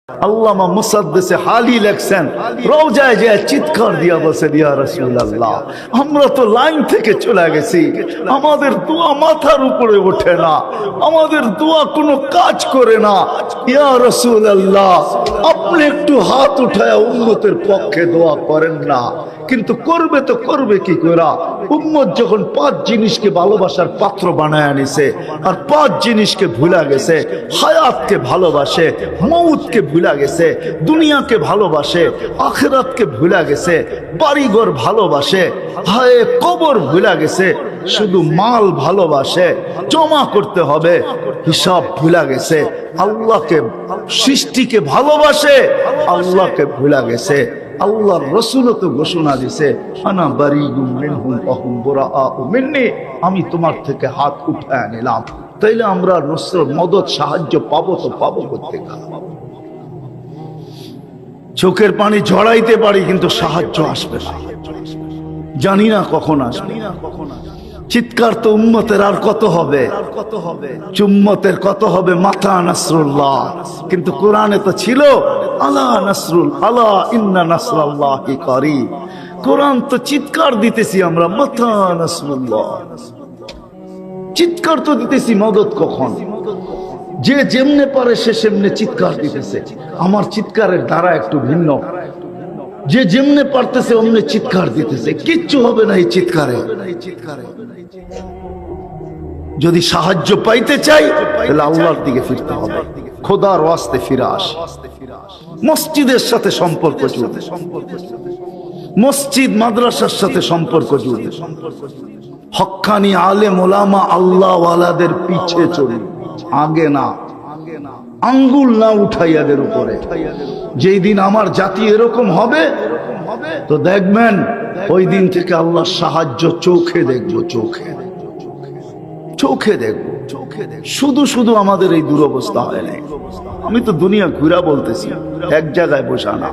আল্লামা মুসাদ্দেসে হালি লেখছেন, রওজায় যে চিৎকার দিয়া বলছে, ইয়া রাসূলুল্লাহ, আমরা তো লাইন থেকে চলে গেছি, আমাদের দোয়া মাথার উপরে ওঠে না, আমাদের দোয়া কোনো কাজ করে না। ইয়া রাসূলুল্লাহ, আপনি একটু হাত উঠায় উম্মতের পক্ষে দোয়া করেন না। কিন্তু করবে তো করবে কি কইরা? উম্মত যখন 5 জিনিসকে ভালোবাসার পাত্র বানায় আনিছে, আর 5 জিনিসকে ভুলা গেছে। হায়াতকে ভালোবাসে, মউতকে ভুলা গেছে, দুনিয়াকে ভালোবাসে, আখিরাতকে ভুলা গেছে, বাড়িঘর ভালোবাসে, হায় কবর ভুলা গেছে, শুধু মাল ভালোবাসে, জমা করতে হবে, হিসাব ভুলা গেছে। আল্লাহকে, সৃষ্টিকে ভালোবাসে, আল্লাহকে ভুলা গেছে। আল্লাহর রাসূল তো ঘোষণা দিয়েছে, আনা বারিউম মিনহুম ওয়া হুম বুরাআউ মিন্নি, আমি তোমার থেকে হাত উঠায় নিলাম। তাইলে আমরা নসর, মদদ, সাহায্য পাবো তো পাবো কোত্থেকে? চোখের পানি ঝরাইতে পারি, কিন্তু সাহায্য আসবে না, জানি না কখন আসবে। চিৎকার তো উম্মতের আর কত হবে, উম্মতের কত হবে, মাতা নাসরুল্লাহ। কিন্তু কোরআনে তো ছিল আলা নাসরুল, আলা ইন্না নাসরাল্লাহি করিব। কোরআন তো চিৎকার দিতেছি আমরা, মাতা নাসরুল্লাহ, চিৎকার তো দিতেছি, মদত কখন? যে যেমনে পারে সে সেমনে চিৎকার দিতেছে। আমার চিৎকারের দ্বারা একটু ভিন্ন, যে যেমনে পারতেছে অমনে চিৎকার দিতেছে, কিচ্ছু হবে না এই চিৎকারে। যদি সাহায্য পাইতে চাই তাহলে আল্লাহর দিকে ফিরতে হবে, খোদার ওয়াস্তে ফিরে আসে। মসজিদের সাথে সম্পর্ক জুড়ে, মসজিদ মাদ্রাসার সাথে সম্পর্ক জুড়ে, হক্কানি আলেম ওলামা আল্লাহ ওয়ালাদের পিছে চলি, আগে না, আঙ্গুল না উঠাইয়াদের উপরে। যেই দিন আমার জাতি এরকম হবে তো দেখবেন, ওই দিন থেকে আল্লাহর সাহায্য চোখে দেখবো, চোখে চোখে দেখবো। শুধু শুধু আমাদের এই দুরবস্থা হয় নাই। আমি তো দুনিয়া ঘুরা বলতেছি, এক জায়গায় বসা না,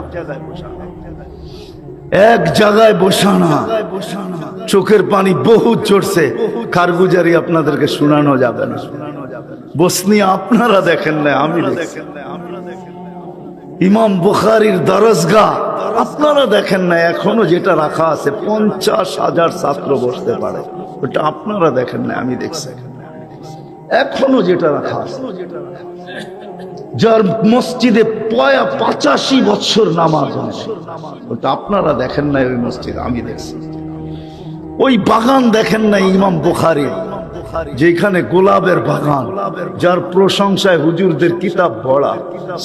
এক জায়গায় বসা না। চোখের পানি বহুত ঝরছে, কারগুজারি আপনাদেরকে শোনানো যাবে না। বসনিয়া আপনারা দেখেন না, আমি দেখছি। ইমাম বুখারীর দরজগাহ আপনারা দেখেন না, এখনো যেটা রাখা আছে 50,000 ছাত্র বসতে পারে, ওটা আপনারা দেখেন না, আমি দেখছি। এখনো যেটা রাখা আছে, যার মসজিদে 85 বছর নামাজ হয়, ওটা আপনারা দেখেন না, ওই মসজিদ আমি দেখছি। ওই বাগান দেখেন না ইমাম বুখারী, যেখানে গোলাপের বাগান, যার প্রশংসায় হুজুরদের কিতাব ভরা।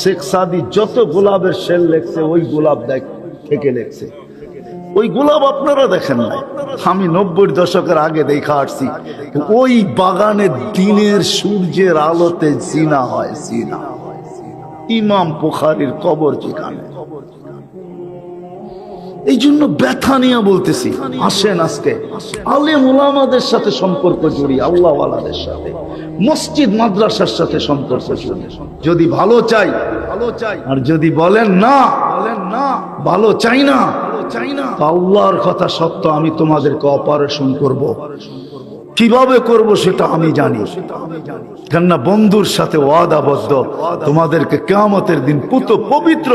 শেখ সাদি যত গোলাপের শেল লেখছে, ওই গোলাপ থেকে লেখছে। ওই গোলাপ আপনারা দেখেন না, আমি 90 দশকের আগে দেখা আসছি। ওই বাগানে দিনের সূর্যের আলোতে জিনা হয়, জিনা। ইমাম বুখারীর কবর যেখানে। এই জন্য ব্যথা নিয়ে বলতেছি, আসেন আজকে আলেম ওলামাদের সাথে সম্পর্ক জড়ি, আল্লাহ ওয়ালাদের সাথে, মসজিদ মাদ্রাসার সাথে সম্পর্ক জড়ি। যদি ভালো চাই, আর যদি বলেন না, ভালো চাই না, আল্লাহর কথা সত্য, আমি তোমাদেরকে অপারেশন করব। কিভাবে করব সেটা আমি জানি, কেননা বন্ধুর সাথে ওয়াদাবদ্ধ। তোমাদেরকে কিয়ামতের দিন পুত পবিত্র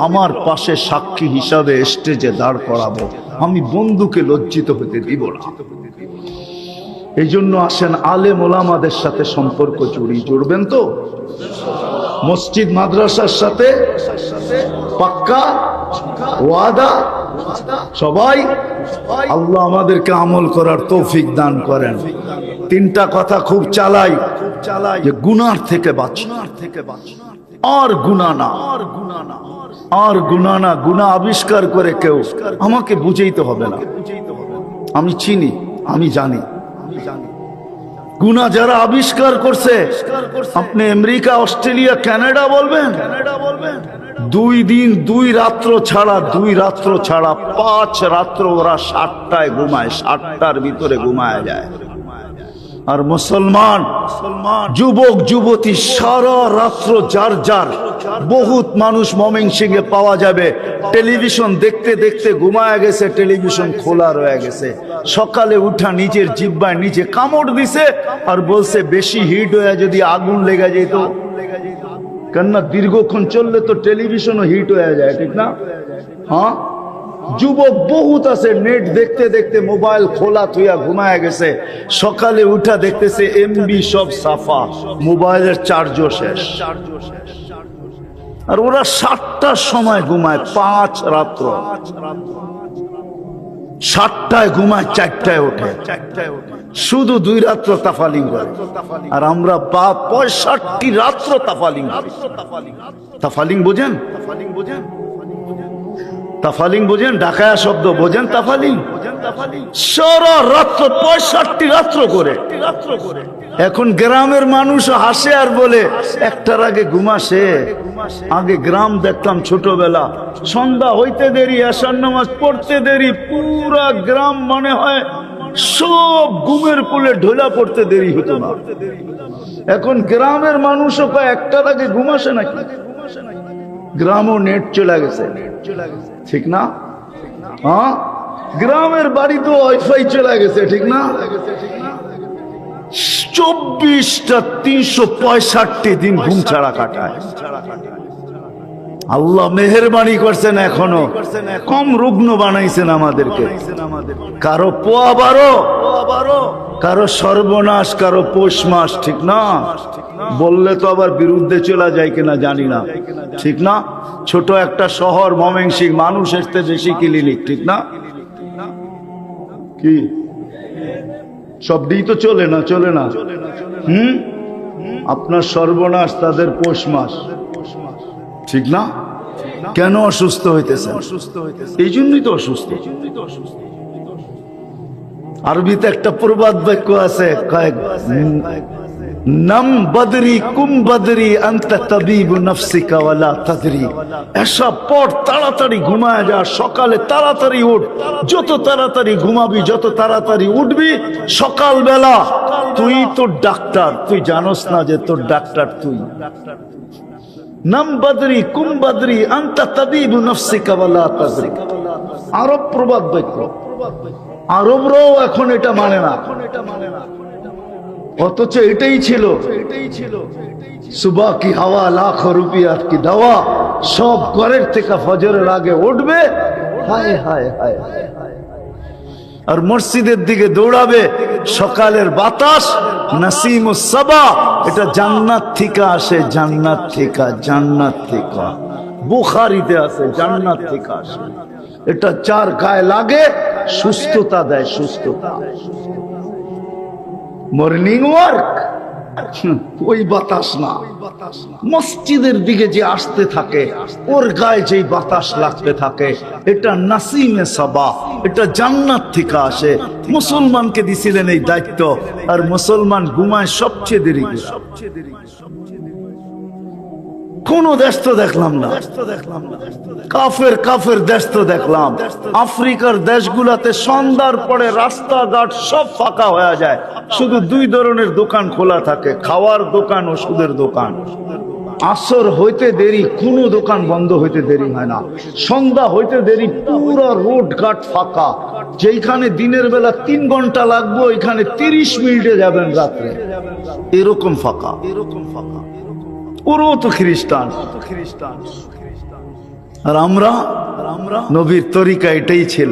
আমার পাশে সাক্ষী হিসাবে স্টেজে দাঁড় করাবো। আমি বন্ধুকে লজ্জিত হতে দিব না। এই জন্য আসেন আলেম ওলামাদের সাথে সম্পর্ক জুড়বেন তো, মসজিদ মাদ্রাসার সাথে পাক্কা ওয়াদা সবাই। আল্লাহ আমাদেরকে আমল করার তৌফিক দান করেন। 3টা কথা খুব চালাই, যে গুনার থেকে বাঁচি, আর গুনাহ না, আর গুনাহ না। গুনাহ আবিষ্কার করে কেউ আমাকে বুঝাইতে হবে না, আমি চিনি, আমি জানি। গুনাহ যারা আবিষ্কার করছে, আপনি আমেরিকা, অস্ট্রেলিয়া, কানাডা বলবেন, 2 দিন 2 রাত্র ছাড়া, 2 রাত্র ছাড়া 5 রাত্র ওরা 7টায় ঘুমায়, 7টার ভিতরে ঘুমায় যায়। আর মুসলমান যুবক যুবতী সারা রাত্র যার যার, বহুত মানুষ ময়মনসিংহে পাওয়া যাবে, টেলিভিশন দেখতে দেখতে ঘুমায় গেছে, টেলিভিশন খোলা রয়ে গেছে। সকালে উঠা নিজের জিহ্বায় নিজে কামড় দিছে, আর বলছে বেশি হিট হয়ে যদি আগুন লেগে যেত, কেননা দীর্ঘক্ষণ চললে তো টেলিভিশনও হিট হয়ে যায়, ঠিক না? হ্যাঁ, যুবক বহুত আছে নেট দেখতে দেখতে মোবাইল খোলা থুইয়া ঘুমায় গেছে, সকালে উঠা দেখতেছে এমবি সব সাফা, মোবাইলের চার্জও শেষ। আর ওরা 7টার সময় ঘুমায়, 5 রাত্র, 7টায় ঘুমায়, 4টায় ওঠে, শুধু 2 রাত্র তাফালিং করে। আর আমরা 65 রাত্র তাফালিং করি। তাফালিং বোঝেন? তাফালিং বোঝেন? ঢাকায়া শব্দ বোঝেন? তাফালিং সারা রাত্র 65 রাত্র করে। এখন গ্রামের মানুষ হাসে আর বলে 1টার আগে ঘুমাসে। আগে গ্রাম দেখতাম ছোটবেলা, সন্ধ্যা হইতে দেরি, এশার নামাজ পড়তে দেরি, পুরা গ্রাম মনে হয় সব ঘুমের কোলে ঢোলা পড়তে দেরি হতো না। এখন গ্রামের মানুষও প্রায় 1টার আগে ঘুমাসে নাকি? গ্রামও নেট চলে গেছে, ঠিক না? হ্যাঁ, গ্রামের বাড়ি তো ওয়াইফাই চলে গেছে, ঠিক না? 24টা 365 দিন ঘুম ছাড়া কাটায়। আল্লাহ মেহেরবানি করছেন, এখনো কম রুগ্ন বানাইছেন আমাদেরকে। কারো পোয়া 12, কারো সর্বনাশ, কারো পৌষ মাস, ঠিক না? বললে তো আবার বিরুদ্ধে চলা যায় কিনা জানি না, ঠিক না? ছোট একটা শহর ময়মনসিংহ, মানুষ আসতে বেশি ক্লিনিক, ঠিক না? কি সব দিই তো চলে না, চলে না? আপনার সর্বনাশ, তাদের পৌষ মাস, ঠিক না? কেন অসুস্থ হইতেছে? এই জন্যই তো অসুস্থ। আরবিতে একটা প্রবাদ বাক্য আছে, নাম বদরি কুম বদরি আনতা তাবিবু নফসিকা ওয়ালা তাদরি। এসব পড়, তাড়াতাড়ি ঘুমায় যা, সকালে তাড়াতাড়ি উঠ। যত তাড়াতাড়ি ঘুমাবি, যত তাড়াতাড়ি উঠবি, সকালবেলা তুই তোর ডাক্তার, তুই জানোস না যে তোর ডাক্তার তুই। নাম বদরি কুম বদরি আনতা তাবিবু নফসিকা ওয়ালা তাদরি। আরব প্রবাদ বাক্য। আরবরাও এখন এটা মানে না, অথচ এটাই ছিল সুবহ কি হাওয়া লাখো রুপিয়াত কি দাওয়া। সব ঘরের থেকে ফজরের আগে উঠবে, হায় হায় হায়, আর মসজিদের দিকে দৌড়াবে। সকালের বাতাস নাসিমুস সাবা, এটা জান্নাত থেকে আসে, জান্নাত থেকে, জান্নাত থেকে। বুখারীতে আছে জান্নাত থেকে আসে। এটা যার গায়ে লাগে সুস্থতা দেয়, সুস্থতা। মর্নিং ওয়ার্ক ওই বাতাস না, মসজিদের দিকে যে আসতে থাকে ওর গায়ে যেই বাতাস লাগতে থাকে, এটা নাসিমে সাবা, এটা জান্নাত থেকে আসে। মুসলমানকে দিছিলেন এই দায়িত্ব, আর মুসলমান ঘুমায় সবচেয়ে দেরি করে। কোন দেশ তো দেখলাম না, কাফের কাফের দেশ তো দেখলাম। আফ্রিকার দেশগুলাতে সন্ধ্যার পরে রাস্তাঘাট সব ফাঁকা হয়ে যায়, শুধু 2 ধরনের দোকান খোলা থাকে, খাওয়ার দোকান, ওষুধের দোকান। আসর হইতে দেরি কোনো দোকান বন্ধ হইতে দেরি হয় না, সন্ধ্যা হইতে দেরি পুরো রোড ঘাট ফাঁকা। যেখানে দিনের বেলা 3 ঘন্টা লাগবে, ওইখানে 30 মিনিটে যাবেন রাত্রে, এরকম ফাঁকা। ওরও তো খ্রিস্টান, আর আমরা নবীর তরিকা এটাই ছিল।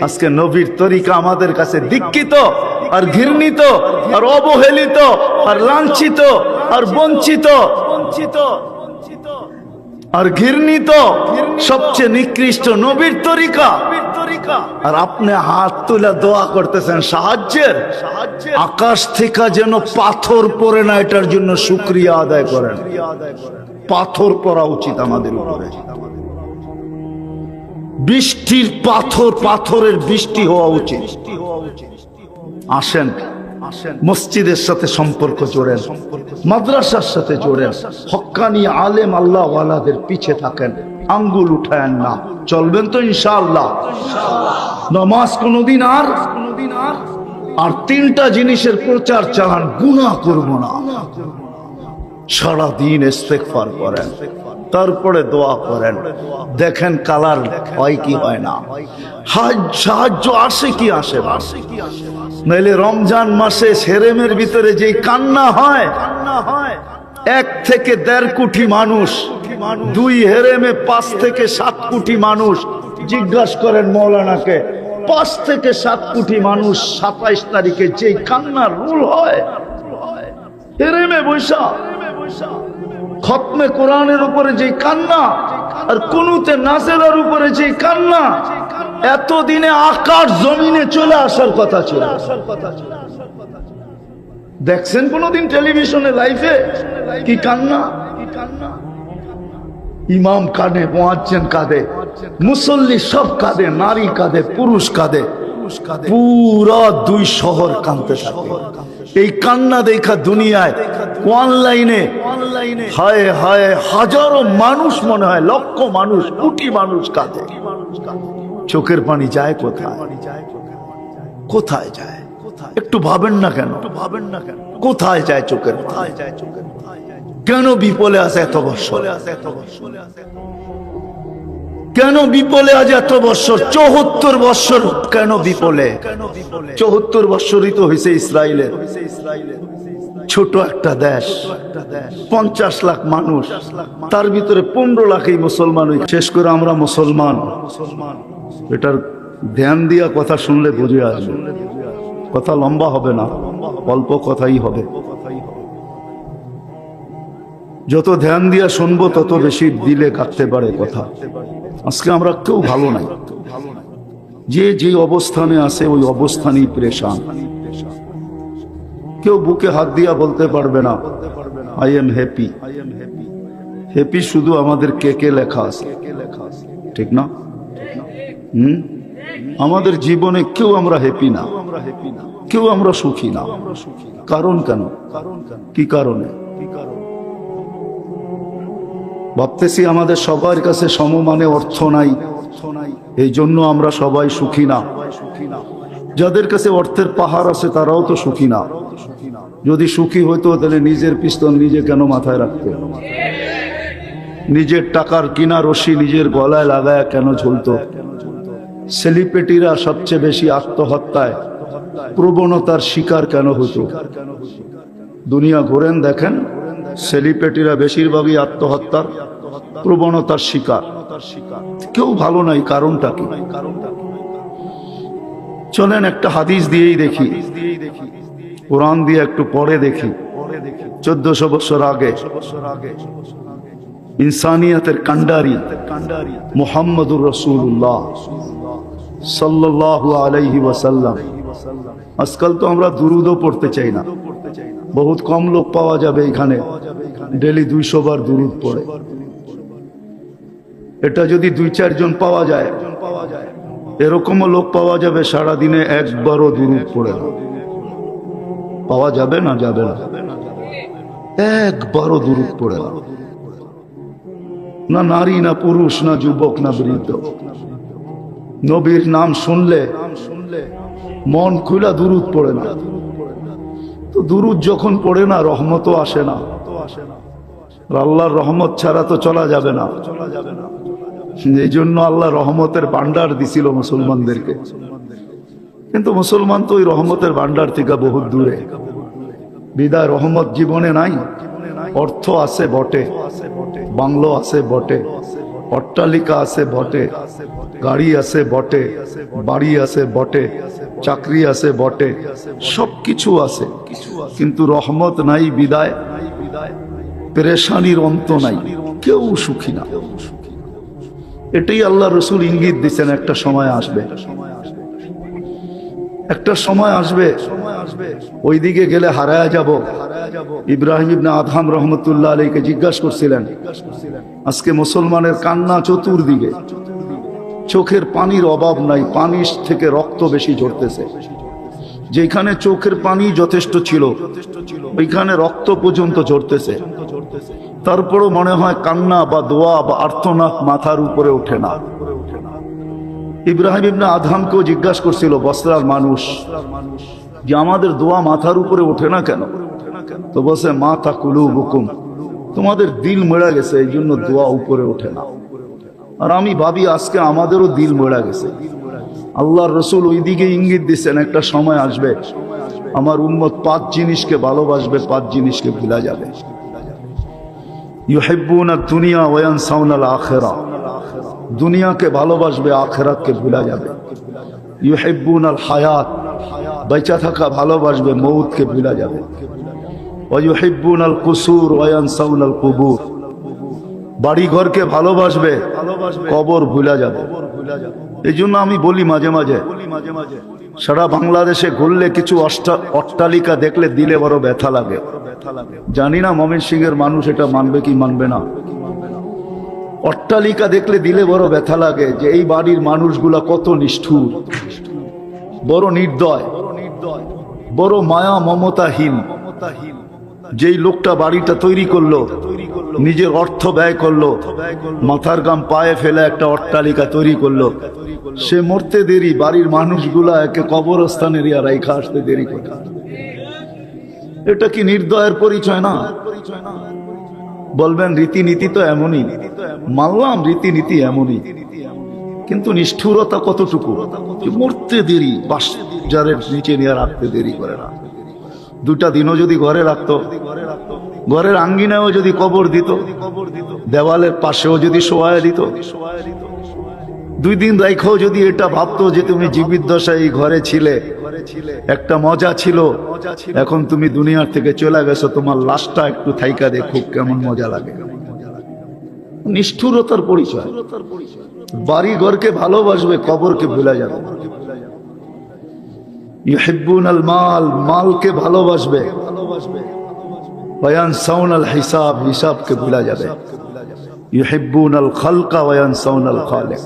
আজকে নবীর তরিকা আমাদের কাছে দীক্ষিত আর ঘৃণিত আর অবহেলিত আর লাঞ্ছিত আর বঞ্চিত আর ঘৃণিত। সবচেয়ে নিকৃষ্ট নবীর তরিকা। আর আপনি হাত তুলে দোয়া করতেছেন সাহায্যের। আকাশ থেকে যেন পাথর পড়ে না, এটার জন্য শুকরিয়া আদায় করেন। পাথর পড়া উচিত আমাদের উপরে, বৃষ্টির পাথর, পাথরের বৃষ্টি হওয়া উচিত। আসেন মসজিদের সাথে সম্পর্ক জোড়েন, মাদ্রাসার সাথে জোড়েন, হক্কানি আলেম আল্লাহ ওয়ালাদের পিছে থাকেন, আঙ্গুল উঠায়েন না। চলবেন তো ইনশাআল্লাহ? নামাজ কোনদিন আর 3টা জিনিসের প্রচার চালান। গুনাহ করব না, সারাদিন ইস্তেগফার করেন, তারপরে দোয়া করেন, দেখেন কালার হয় কি হয় না, সাহায্য আসে কি আসে না। নইলে রমজান মাসে সেরেমের ভিতরে যেই কান্না হয়, 1 থেকে 1.5 কোটি মানুষ, 2 হেরেমে 5 থেকে 7 কোটি মানুষ। জিজ্ঞাসা করেন মৌলানাকে, 5 থেকে 7 কোটি মানুষ 27 তারিখে যেই কান্নার রোল হয়, হেরেমে বৈশা খতমে কোরআনের উপরে যেই কান্না, আর কুনুতে নাজেলার উপরে যেই কান্না, এতদিনে আকাশ জমিনে চলে আসার কথা ছিল। দেখছেন কোনদিন টেলিভিশনে লাইভে কি কান্না? ইমাম কাঁদে, মুয়াজ্জিন কাঁদে, মুসল্লি সব কাঁদে, নারী কাঁদে, পুরুষ কাঁদে, পুরা 2 শহর কাঁদতে থাকে। এই কান্না দেখা দুনিয়ায় অনলাইনে হায় হায় হাজারো মানুষ, মনে হয় লক্ষ মানুষ, কোটি মানুষ কাঁদে। চোখের পানি যায় কোথায়? কোথায় যায়? একটু ভাবেন না কেন? কোথায় যায় চোখের পানি? কেন বিপলে আছে এত বছর? কেন বিপলে আজ এত বছর? 74 বছর কেন বিপলে? 74 বছরই তো হয়েছে ইসরায়েলের। ছোট একটা দেশ, 50 লাখ মানুষ, তার ভিতরে 15 লাখই মুসলমান। শেষ করে আমরা মুসলমান, এটার ধ্যান দিয়া কথা শুনলে বুঝে আসবে। কথা লম্বা হবে না, অল্প কথাই হবে। যত ধ্যান দিয়া শুনবো তত বেশি দিলে কাটতে পারে কথা। আজকে আমরা কেউ ভালো নাই, যে যে অবস্থানে আছে ওই অবস্থানেই পেরেশান। কেউ বুকে হাত দিয়া বলতে পারবে না আই এম হ্যাপি। হ্যাপি শুধু আমাদের কেকে লেখা আছে, ঠিক না? আমাদের জীবনে কেউ আমরা হ্যাপি না, কেউ আমরা সুখী না। কারণ কেন? কি কারণে? ভাবতেছি আমাদের সবার কাছে সমমানে অর্থ নাই, এই জন্য আমরা সবাই সুখী না। যাদের কাছে অর্থের পাহাড় আছে তারাও তো সুখী না। যদি সুখী হইতো তাহলে নিজের পিস্তল নিজে কেন মাথায় রাখতো? নিজের টাকার কিনা রশি নিজের গলায় লাগায় কেন ঝুলতো? সেলিব্রিটিরা সবচেয়ে বেশি আত্মহত্যায় প্রবণতার শিকার কেন হতো? দুনিয়া ঘোরেন দেখেন, সেলিব্রিটিরা বেশিরভাগই আত্মহত্যার প্রবণতার শিকার। কেউ ভালো নাই, কারণটা কি? চলেন একটা হাদিস দিয়েই দেখি, কোরআন দিয়ে একটু পড়ে দেখি। 1400 বছর আগে ইনসানিয়তের কান্ডারি মুহাম্মদুর রাসূলুল্লাহ সাল্লাল্লাহু আলাইহি ওয়াসাল্লাম। আজকাল তো আমরা দুরুদও পড়তে চাই না, বহুত কম লোক পাওয়া যাবে এখানে ডেলি 200 বার দুরুদ পড়ে। এটা যদি 2-4 জন পাওয়া যায়, এরকমও লোক পাওয়া যাবে সারা দিনে একবারও দুরুদ পড়ে না। পাওয়া যাবে না? যাবে না, একবারও দুরুদ পড়ে না। না নারী, না পুরুষ, না যুবক, না বৃদ্ধ। নবীর নাম শুনলে মন খুলা দুরুদ পড়ে না। তো দুরুদ যখন পড়ে না, রহমতও আসে না। আল্লাহর রহমত ছাড়া তো চলা যাবে না। এই জন্য আল্লাহ রহমতের ভান্ডার দিছিল মুসলমানদেরকে। কিন্তু মুসলমান তো ওই রহমতের ভান্ডার থেকে বহুত দূরে। বিদায় রহমত জীবনে নাই। অর্থ আছে বটে, বাংলো আছে বটে, অট্টালিকা আছে বটে, গাড়ি আছে বটে, বাড়ি আছে বটে, চাকরি আছে বটে, সবকিছু আছে, কিন্তু রহমত নাই। বিদায় পেরেশানির অন্ত নাই, কেউ সুখী না। এটাই আল্লাহ রসুল ইঙ্গিত দিচ্ছেন, একটা সময় আসবে, একটা সময় আসবে, ওইদিকে গেলে হারায়া যাব। ইব্রাহিম ইবনে আদহাম রহমতুল্লাহ আলাইহিকে জিজ্ঞাসা করছিলেন, আজকে মুসলমানের কান্না চতুর্দিকে, চোখের পানির অভাব নাই, পানির থেকে রক্ত বেশি ঝরতেছে। যেখানে চোখের পানি যথেষ্ট ছিল ওইখানে রক্ত পর্যন্ত ঝরতেছে। তারপরও মনে হয় কান্না বা দোয়া বা আর্তনাদ মাথার উপরে ওঠে না। ইব্রাহিম ইবনে আদহামকেও জিজ্ঞাসা করছিল বসরার মানুষ যে আমাদের দোয়া মাথার উপরে ওঠে না কেন? তো বসে মাথা কুলুবুকুম, তোমাদের দিল মেরা গেছে, এই জন্য দোয়া উপরে ওঠে না। আর আমি ভাবি আজকে আমাদেরও দিল মেরা গেছে। আল্লাহর রসুল ওইদিকে ইঙ্গিত দিচ্ছেন, একটা সময় আসবে আমার উম্মত 5 জিনিসকে ভালোবাসবে, 5 জিনিসকে ভুলা যাবে। ইউহিব্বুনা দুনিয়া ওয়া ইয়ানসাউনাল আখিরা, দুনিয়াকে ভালোবাসবে, আখিরাতকে ভুলে যাবে। ইউহিব্বুনাল হায়াত, বেঁচে থাকা ভালোবাসবে, মৌতকে ভুলে যাবে। ওয়া ইউহিব্বুনাল কুসুর ওয়া ইয়ানসাউনাল কুবুর, বাড়ি ঘরকে ভালোবাসবে, কবর ভুলে যাবে। এই জন্য আমি বলি মাঝে মাঝে, সারা বাংলাদেশে ঘুরলে কিছু অট্টালিকা দেখলে দিলে বড় ব্যথা লাগে। জানি না ময়মনসিংহের মানুষ এটা মানবে কি মানবে না। অট্টালিকা দেখলে দিলে বড় ব্যথা লাগে যে এই বাড়ির মানুষগুলা কত নিষ্ঠুর, বড় নির্দয়, বড় মায়া মমতাহীন। যেই লোকটা বাড়িটা তৈরি করলো, নিজের অর্থ ব্যয় করলো, মাথার গাম পায়ে ফেলে একটা অট্টালিকা তৈরি করলো, সে মরতে দেরি, বাড়ির মানুষগুলা একে কবরস্থানে রাইখা আসতে দেরি করে। এটা কি নির্দয়ের পরিচয় না? বলবেন রীতিনীতি তো এমনই, মানলাম রীতিনীতি এমনই, কিন্তু নিষ্ঠুরতা কতটুকু? মরতে দেরি, বাজারের নিচে নিয়ে রাখতে দেরি করে না। 2টা দিনও যদি ঘরে রাখতো, ঘরের আঙ্গিনায়ও যদি কবর দিত, দেওয়ালের পাশেও যদি শোয়ায় দিত, 2 দিন রাইখাও যদি এটা ভাবতো যে তুমি জীবিত দশায় এই ঘরে ছিলে, একটা মজা ছিল, এখন তুমি দুনিয়ার থেকে চলে গেছো, তোমার লাশটা একটু থাইকা দেখো কেমন মজা লাগে। নিষ্ঠুরতার পরিচয়। বাড়ি ঘরকে ভালোবাসবে, কবরকে ভুলে যাবে। ইউহিব্বুনাল মাল, মালকে ভালোবাসবে, ওয়া ইয়ানসাউনাল হিসাব, হিসাবকে ভুলে যাবে। ইউহিব্বুনাল খালকা ওয়া ইয়ানসাউনাল খালিক,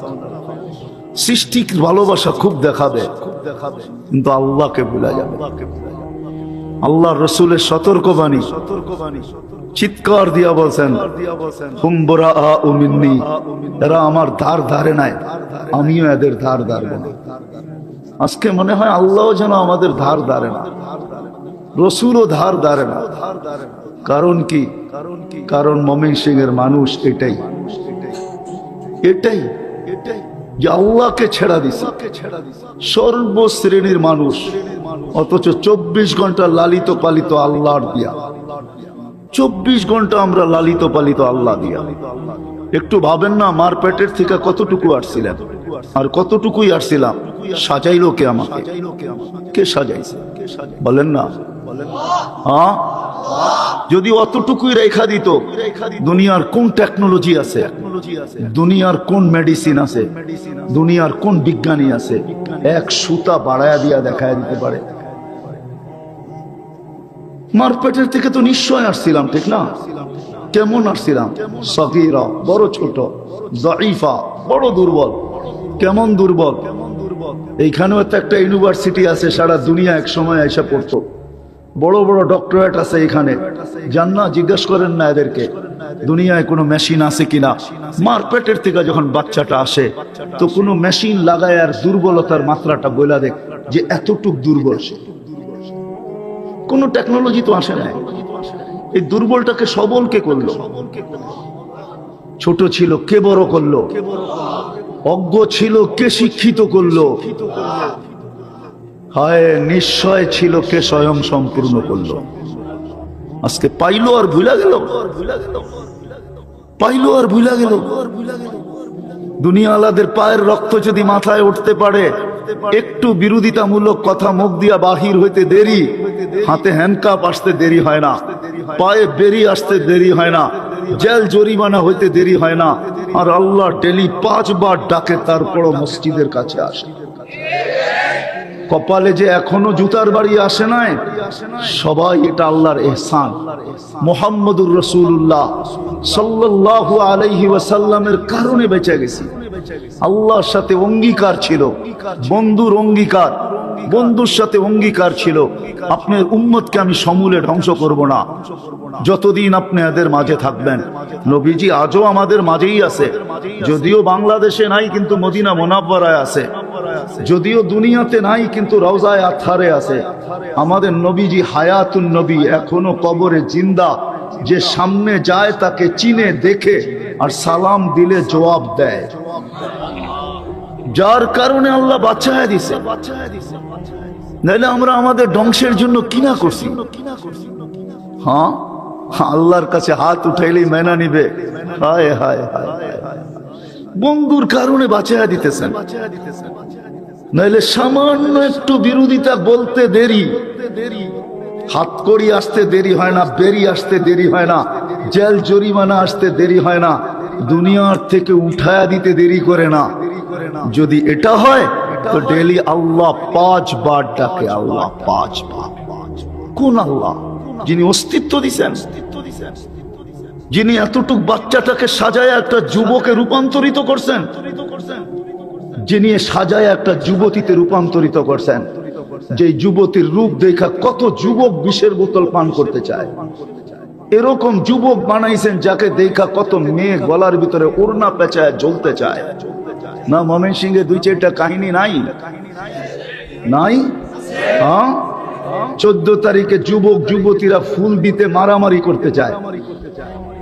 সৃষ্টির ভালোবাসা খুব দেখাবে, কিন্তু আল্লাহকে ভুলে যাবে। আল্লাহ রসুলের সতর্কবাণী, চিৎকার দিয়া বলছেন, হুম বুরাআউ মিন্নি, এরা আমার ধার ধারে নাই, আমিও এদের ধার ধারব না। আজকে মনে হয় আল্লাহ যেন আমাদের ধার ধারে না, রসুলও ধার ধারে না। কারণ কি? কারণ ময়মনসিংহের মানুষ এটাই যে আল্লাহকে ছেড়া দিছে, সর্বশ্রেণীর মানুষ, অথচ 24 ঘন্টা লালিত পালিত আল্লাহর দিয়া। 24 ঘন্টা আমরা লালিত পালিত আল্লাহ দিয়া। একটু ভাবেন না, মার পেটের থেকে কতটুকু আসছিলেন, আর কতটুকুই আসছিলাম, সাজাইলো কে আমাকে? কে সাজাইছে বলেন না? হ্যাঁ, যদি অতটুকুই রেখা দিত, দুনিয়ার কোন টেকনোলজি আছে, দুনিয়ার কোন মেডিসিন আছে, দুনিয়ার কোন বিজ্ঞানী আছে, এক সুতা বাড়ায়া দিয়া দেখায় দিতে পারে? মার পেটের থেকে তো নিশ্চয় আসছিলাম, ঠিক না? কেমন আসছিলাম? সগীরা, বড় ছোট, দাঈফা, বড় দুর্বল। কেমন দুর্বল? এইখানেও তো একটা ইউনিভার্সিটি আছে, সারা দুনিয়া এক সময় এসে পড়তো, বড় বড় ডক্টরেট আছে এখানে। জান না, জিজ্ঞেস করেন না এদেরকে দুনিয়ায় কোনো মেশিন আছে কিনা। মার পেটের থেকে যখন বাচ্চাটা আসে, তো কোনো মেশিন লাগায় আর দুর্বলতার মাত্রাটা বলে দেখ যে এতটুক দুর্বল সে। কোনো টেকনোলজি তো আসে না। এই দুর্বলটাকে সবল কে করলো? ছোট ছিল কে বড় করলো? অজ্ঞ ছিল কে শিক্ষিত করলো? হায়, নিশ্চয় ছিল কে স্বয়ং সম্পূর্ণ করলো? আজকে পাইলো আর ভুলা গেল, পাইলো আর ভুলা গেল। দুনিয়া আলাদের পায়ের রক্ত যদি মাথায় উঠতে পারে, একটু বিরোধিতামূলক কথা মুখ দিয়া বাহির হইতে দেরি, হাতে হ্যান্ডকাপ আসতে দেরি হয় না, পায়ে বেরি আসতে দেরি হয় না, জেল জরিমানা হইতে দেরি হয় না, আর আল্লাহ ডেলি 5 বার ডাকে, তারপরও মসজিদের কাছে আসে। কপালে যে এখনো জুতার বাড়ি আসে নাই, সবাই এটা আল্লাহর ইহসান। মুহাম্মদুর রাসূলুল্লাহ সাল্লাল্লাহু আলাইহি ওয়াসাল্লামের কারণে বেঁচে গেছি। আল্লাহর সাথে অঙ্গীকার ছিল, বন্ধুর অঙ্গীকার, বন্ধুর সাথে অঙ্গীকার ছিল, আপনার উম্মতকে আমি সমূলে ধ্বংস করব না যতদিন আপনি এদের মাঝে থাকবেন। নবীজি আজও আমাদের মাঝেই আছে, যদিও বাংলাদেশে নাই কিন্তু মদিনা মুনাওয়ারায় আছে, যদিও দুনিয়াতে নাই কিন্তু রওজায়ে আতহারে আছে। আমাদের নবীজি হায়াতুন নবী, এখনো কবরে জিন্দা। যে সামনে যায় তাকে চিনে দেখে আর সালাম দিলে জবাব দেয়, যার কারণে আল্লাহ বাঁচায় দিছে। নাহলে আমরা আমাদের ধ্বংসের জন্য কিনা করছি। হ্যাঁ, আল্লাহর কাছে হাত উঠাইলেই মেনা নিবে। হায় হায় হায় হায়। বন্ধুর কারণে বাঁচাইয়া দিতেছেন, নাইলে সামান্য একটু বিরোধিতা বলতে দেরি, হাতকড়ি আসতে দেরি হয় না, বেরি আসতে দেরি হয় না, জেল জরিমানা আসতে দেরি হয় না, দুনিয়ার থেকে উঠায়া দিতে দেরি করে না। যদি এটা হয় তো ডেলি আল্লাহ 5 বার ডাকে, আল্লাহ 5 বার। কোন আল্লাহ? যিনি অস্তিত্ব দিছেন, যিনি এতটুক বাচ্চাটাকে সাজায় একটা যুবকে রূপান্তরিত করছেন, যিনি সাজায় একটা যুবতীতে রূপান্তরিত করছেন, যে যুবতীর রূপ দেখা কত যুবক বিষের বোতল পান করতে চায়, এরকম যুবক বানাইছেন যাকে দেখা কত মেয়ে গলার ভিতরে ওড়না পেঁচায় জ্বলতে চায়। না ময়মনসিংহে 2-4টা কাহিনী নাই? নাই? হ্যাঁ, 14 তারিখে যুবক যুবতীরা ফুল দিতে মারামারি করতে চায়,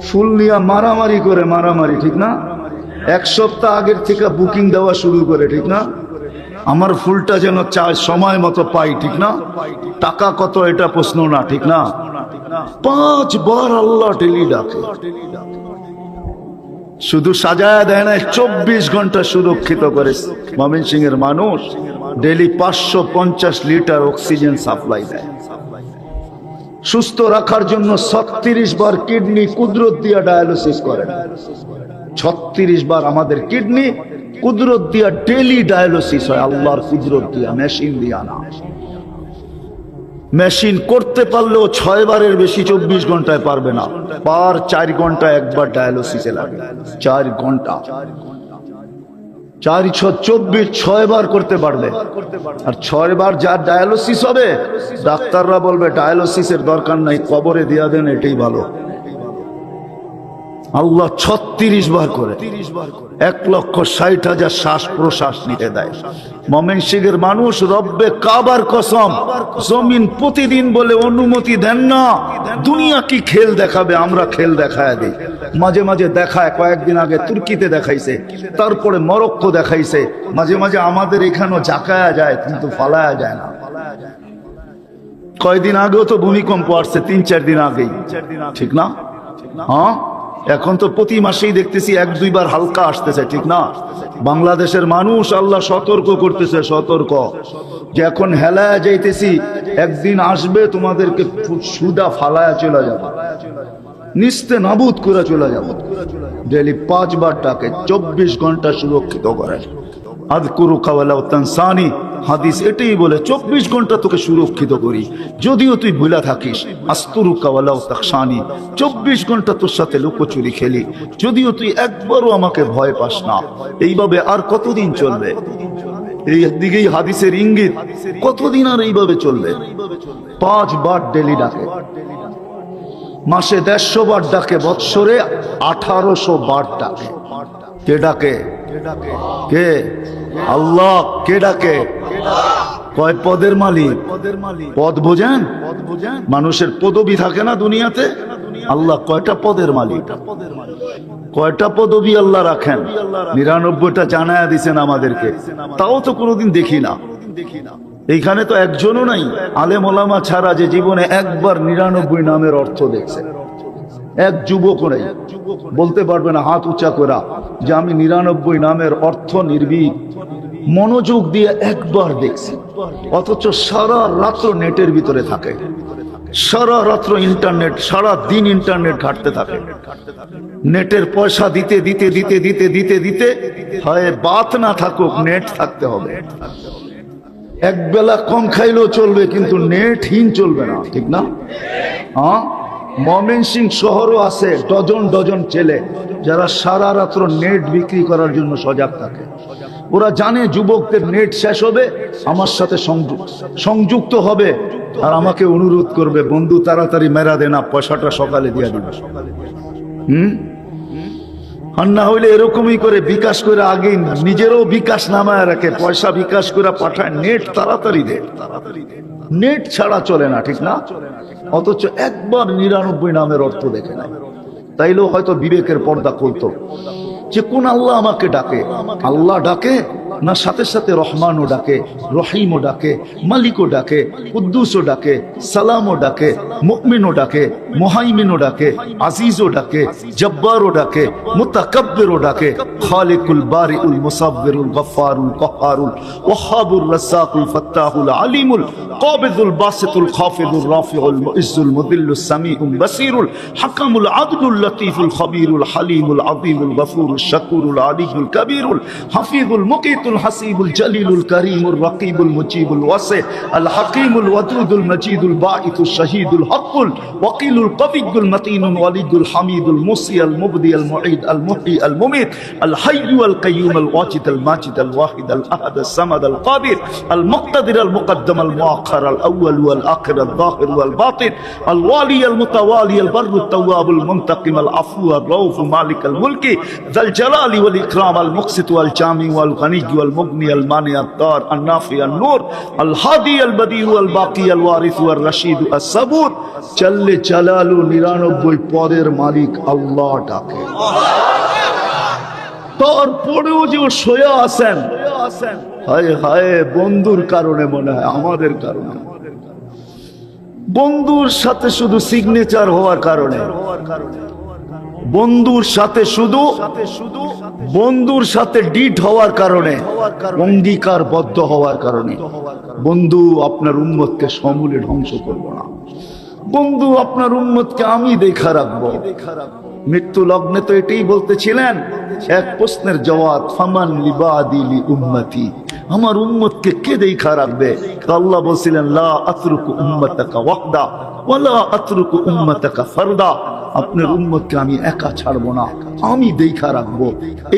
ফুল নিয়ে মারামারি করে, মারামারি ঠিক না? 1 সপ্তাহ আগের থেকে বুকিং দেওয়া শুরু করে, ঠিক না? আমার ফুলটা যেন চাই সময় মতো পাই, ঠিক না? টাকা কত এটা প্রশ্ন না, ঠিক না? 5 বার আল্লাহ ডেলি ডাকে। শুধু সাজায় দেয় না, 24 ঘন্টা সুরক্ষিত করে। ময়মনসিংহের মানুষ ডেলি 550 লিটার অক্সিজেন সাপ্লাই দেয়। সুস্থ রাখার জন্য 36 বার কিডনি কুদরত দিয়া ডায়ালিসিস করেন। 36 বার আমাদের কিডনি কুদরত দিয়া ডেলি ডায়ালিসিস হয়, আল্লাহর কুদরত দিয়া, মেশিন দিয়া না। মেশিন করতে পারলেও 6 বারের বেশি 24 ঘন্টায় পারবে না। 4 ঘন্টা একবার ডায়ালিসিসে লাগে, 4 ঘন্টা, 4 × 24, 6 বার করতে পারলে। আর 6 বার যার ডায়ালিসিস হবে, ডাক্তাররা বলবে ডায়ালিসিসের দরকার নাই, কবরে দিয়া দেন, এটাই ভালো। আল্লাহ 36 বার করে 1,60,000 শ্বাস প্রশ্বাস নিতে দেয়। ময়মনসিংহের মানুষ রব্বে কাবার কসম, জমিন প্রতিদিন বলে অনুমতি দেন না। দুনিয়া কি খেল দেখাবে, আমরা খেল দেখায় দিই। মাঝে মাঝে দেখায়, কয়েকদিন আগে তুর্কিতে দেখাইছে, তারপরে মরক্কো দেখাইছে, মাঝে মাঝে আমাদের এখানেও জাকায়া যায় কিন্তু ফালায়া যায় না। কয়েকদিন আগেও তো ভূমিকম্প আসছে, 3-4 দিন আগেই, ঠিক না? হ্যাঁ, এখন তো প্রতি মাসেই দেখতেছি 1-2 বার হালকা আসতেছে, ঠিক না? বাংলাদেশের মানুষ আল্লাহ সতর্ক করতেছে, সতর্ক, যে এখন হেলায় যাইতেছি, একদিন আসবে তোমাদেরকে সুদা ফালায়া চলে যাবে, নিস্তে নাবুদ করে চলে যাবে। ডেলি 5 বার ডাকে, 24 ঘন্টা সুরক্ষিত করে। আযকুরুকা ওয়ালাউ তানসানি, হাদিস এটাই বলে, 24 ঘন্টা তোকে সুরক্ষিত করি, যদিও তুই ভুলা থাকিস। আস্তুরুকা ওয়ালাউ তাখশানি, 24 ঘন্টা তোর সাথে লুকোচুরি খেলি, যদিও তুই একবারও আমাকে ভয় পাস না। এইভাবে আর কতদিন চলবে? এই দিকেই হাদিসের ইঙ্গিত, কতদিন আর এইভাবে চলবে? 5 বার ডেলি ডাকে, মাসে 150 বার ডাকে, বৎসরে 1800 বার ডাকে। কে ডাকে? কে? আল্লাহ। কে ডাকে? কয় পদের মালিক? পদ বোঝেন? মানুষের পদবি থাকে না দুনিয়াতে? আল্লাহ কয়টা পদের মালিক? কয়টা পদবি আল্লাহ রাখেন? 99টা জানায়া দিছেন আমাদেরকে, তাও তো কোনোদিন দেখি না। এইখানে তো একজনও নাই আলেম ওলামা ছাড়া যে জীবনে একবার 99 নামের অর্থ দেখছে। এক যুবক নাই বলতে পারবে না হাত উঁচা করা যে আমি 99 নামের অর্থ নির্ভীক মনোযোগ দিয়ে একবার দেখছি। অথচ সারা রাত্র নেটের ভিতরে থাকে, সারা রাত্র ইন্টারনেট, সারা দিন ইন্টারনেট ঘাটতে থাকে। নেটের পয়সা দিতে দিতে দিতে দিতে দিতে দিতে হয় বাত না থাকুক, নেট থাকতে হবে। এক বেলা কম খাইলেও চলবে, কিন্তু নেটহীন চলবে না, ঠিক না? হ্যাঁ, ময়মনসিংহ শহরও আছে ডজন ডজন ছেলে যারা সারা রাত্র নেট বিক্রি করার জন্য সজাগ থাকে। ওরা জানে যুবকদের নেট শেষ হবে, আমার সাথে সংযুক্ত হবে আর আমাকে অনুরোধ করবে, বন্ধু তাড়াতাড়ি মেরা দে না, পয়সাটা সকালে দিয়ে দিবে। আর না হইলে এরকমই করে বিকাশ করে, আগে নিজেরও বিকাশ নামায় রাখে, পয়সা বিকাশ করে পাঠায়, নেট তাড়াতাড়ি দে। নেট ছাড়া চলে না, ঠিক না? অথচ একবার 99 নামের অর্থ দেখে নাই। তাইলেও হয়তো বিবেকের পর্দা খুলতো যে কোন আল্লাহ আমাকে ডাকে। আল্লাহ ডাকে, না সাথে সাথে রহমানও ডাকে, রহিমও ডাকে, মালিকও ডাকে, কুদ্দুসও ডাকে, সালামও ডাকে, মুমিনও ডাকে, মুহাইমিনও ডাকে, আজিজও ডাকে, জব্বারও ডাকে, মুতাকাব্বিরও ডাকে, খালিকুল বারিউল মুসাব্বিরুল গফফারুল কহ্হারুল ওয়াহ্হাবুর রাজ্জাকুল ফাত্তাহুল আলিমুল কাবিদুল বাসিতুল খাফিদুর রাফিউল মুইজ্জুল মুদিল্লুস সামিউল বাসিরুল হাকামুল আদলুল লতীফুল খবীরুল হালিমুল আযীমুল গফুরুশ শাকুরুল আলিয়ুল কবীরুল হাফিজুল মুকিতুল হাসিবুল জলিলুল করিমুল রকিবুল মুজিবুল ওয়াসি আল হাকিমুল ওয়াদুদুল মজিদুল বাঈতুশ শাহীদুল হকুল ওয়াকিলুল কবিয়ুল মতিনুল ওয়ালিদুল হামিদুল মুসি আল মুবদি আল মুঈদ আল মুহয়ি আল মুমিত আল হাইয়্যু আল কাইয়্যুম আল ওয়াজিদ আল মাজিদ আল ওয়াহিদ আল আহাদ আল সামাদ আল কাদির আল মুক্তাদির আল মুকদ্দম আল মুআখ্খার আল আউয়াল ওয়াল আখির আল যাহির ওয়াল বাতিন আল ওয়ালি আল মুতাওয়ালি আল বাররু التواب المنتقم العفو الرؤوف مالك الملك ذا الجلال والإكرام المقسط والجامع والغني والمغني المانع الضار النافع النور الهادي البديع الباقي الوارث والرشيد الصبور جل جلاله 99 পদের মালিক আল্লাহ ডাকে। তারপরেও যে শোয়া আছেন, হায় হায়, বন্ধুর কারণে মনে হয়, আমাদের কারণে, বন্ধুর সাথে শুধু সিগনেচার হওয়ার কারণে, বন্ধুর সাথে শুধু বন্ধুর সাথে ডিট হওয়ার কারণে, অঙ্গীকারবদ্ধ হওয়ার কারণে, বন্ধু আপনার উম্মতকে সমূলে ধ্বংস করব না, বন্ধু আপনার উম্মতকে আমি দেখা রাখবো। মৃত্যু লগ্নে তো এটাই বলতেছিলেন, এক প্রশ্নের জবাব, ফামান লিবাদি লি উম্মতি, আমার উম্মতকে কে দেখা রাখবে? আল্লাহ বলছিলেন, লা আতরুকু উম্মাতাকা ওয়াহদা ওয়ালা আতরুকু উম্মাতাকা ফারদা, আপনার উম্মতকে আমি একা ছাড়বো না, আমি দেখা রাখবো।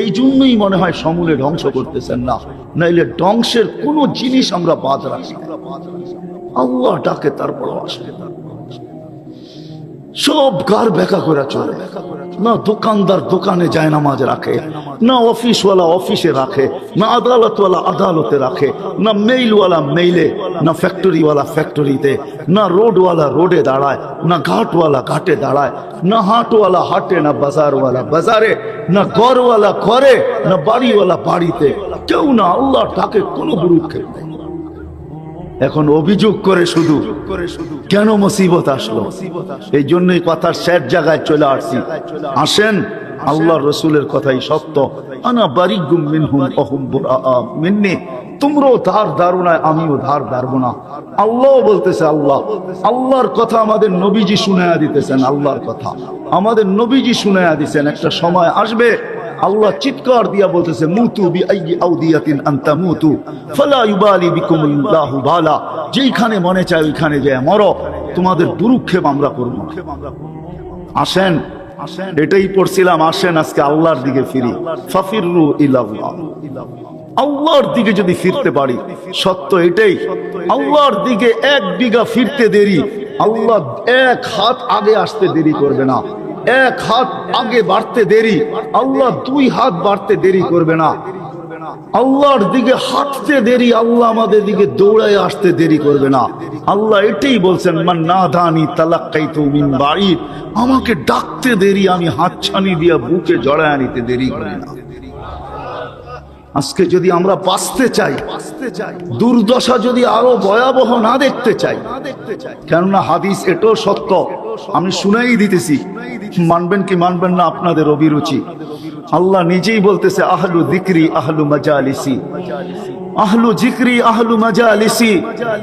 এই জন্যই মনে হয় সমূলে ধ্বংস করতেছেন না, নাইলে ধ্বংসের কোন জিনিস আমরা বাদ রাখি। আল্লাহ ডাকে তারপর আসবে, সব গার বেকা করে চলে না। দোকানদার দোকানে যায় নামাজ রাখে না, অফিসওয়ালা অফিসে রাখে না, আদালতওয়ালা আদালতে রাখে না, মেইলওয়ালা মেইলে না, ফ্যাক্টরিওয়ালা ফ্যাক্টরিতে না, রোডওয়ালা রোডে দাঁড়ায় না, ঘাটওয়ালা ঘাটে দাঁড়ায় না, হাটওয়ালা হাটে না, বাজারওয়ালা বাজারে না, ঘরওয়ালা ঘরে না, বাড়িওয়ালা বাড়িতে, কেউ না। আল্লাহ তাকে কোনো গুরুক্ষেপ নেই। এখন অভিযোগ করে শুধু কেন মুসিবত আসলো, এই জন্যই কথার শেষ জায়গায় চলে আসছি। আসেন, আল্লাহর রাসূলের কথাই সত্য, আনা বারিগুম মিনহুম ওয়াহুম বুরাআ মিন্নি, তোমরাও ধার ধারো না, আমিও ধার ধারবো না। আল্লাহ বলতেছে, আল্লাহর কথা আমাদের নবীজি শুনায়া দিতেছেন, আল্লাহর কথা আমাদের নবীজি শুনায়া দিতেছেন। একটা সময় আসবে আল্লাহ চিৎকার দিয়া বলতেছে, মুতু বিআইয়ি আউদিয়াতিন আনতা মুতু ফালা ইউবালি বিকুমুল্লাহু বালা, যেখানে মনে চায় ওইখানে যায় মরো, তোমাদের দুরুক্ষেপ আমরা করব। আসেন, এটাই পড়ছিলাম, আসেন আজকে আল্লাহর দিকে ফিরি। ফাফিরু ইলাল্লাহ, আল্লাহর দিকে যদি ফিরতে পারি, সত্য এটাই, আল্লাহর দিকে এক বিঘা ফিরতে দেরি, আল্লাহ এক হাত আগে আসতে দেরি করবে না, এক হাত আগে বাড়তে দেরি, আল্লাহ দুই হাত বাড়তে দেরি করবে না। আল্লাহর দিকে হাঁটতে দেরি, আল্লাহ আমাদের দিকে দৌড়ায় আসতে দেরি করবে না। আল্লাহ এটাই বলছেন, মান নাদানি তালাক্কাইতু মিন বাঈদ, আমাকে ডাকতে দেরি, আমি হাতছানি দিয়া বুকে জড়ায় নিতে দেরি করি না। আজকে যদি আমরা বাঁচতে চাই, দুর্দশা যদি আরো ভয়াবহ না দেখতে চাই, কেননা হাদিস এটাও সত্য, আমি শুনাই দিতেছি, মানবেন কি মানবেন না আপনাদের অভিরুচি। আল্লাহ নিজেই বলতেছে, আহলু যিকরি আহলু মাজালিসি, আহলু যিকরি আহলু মাজালিসি,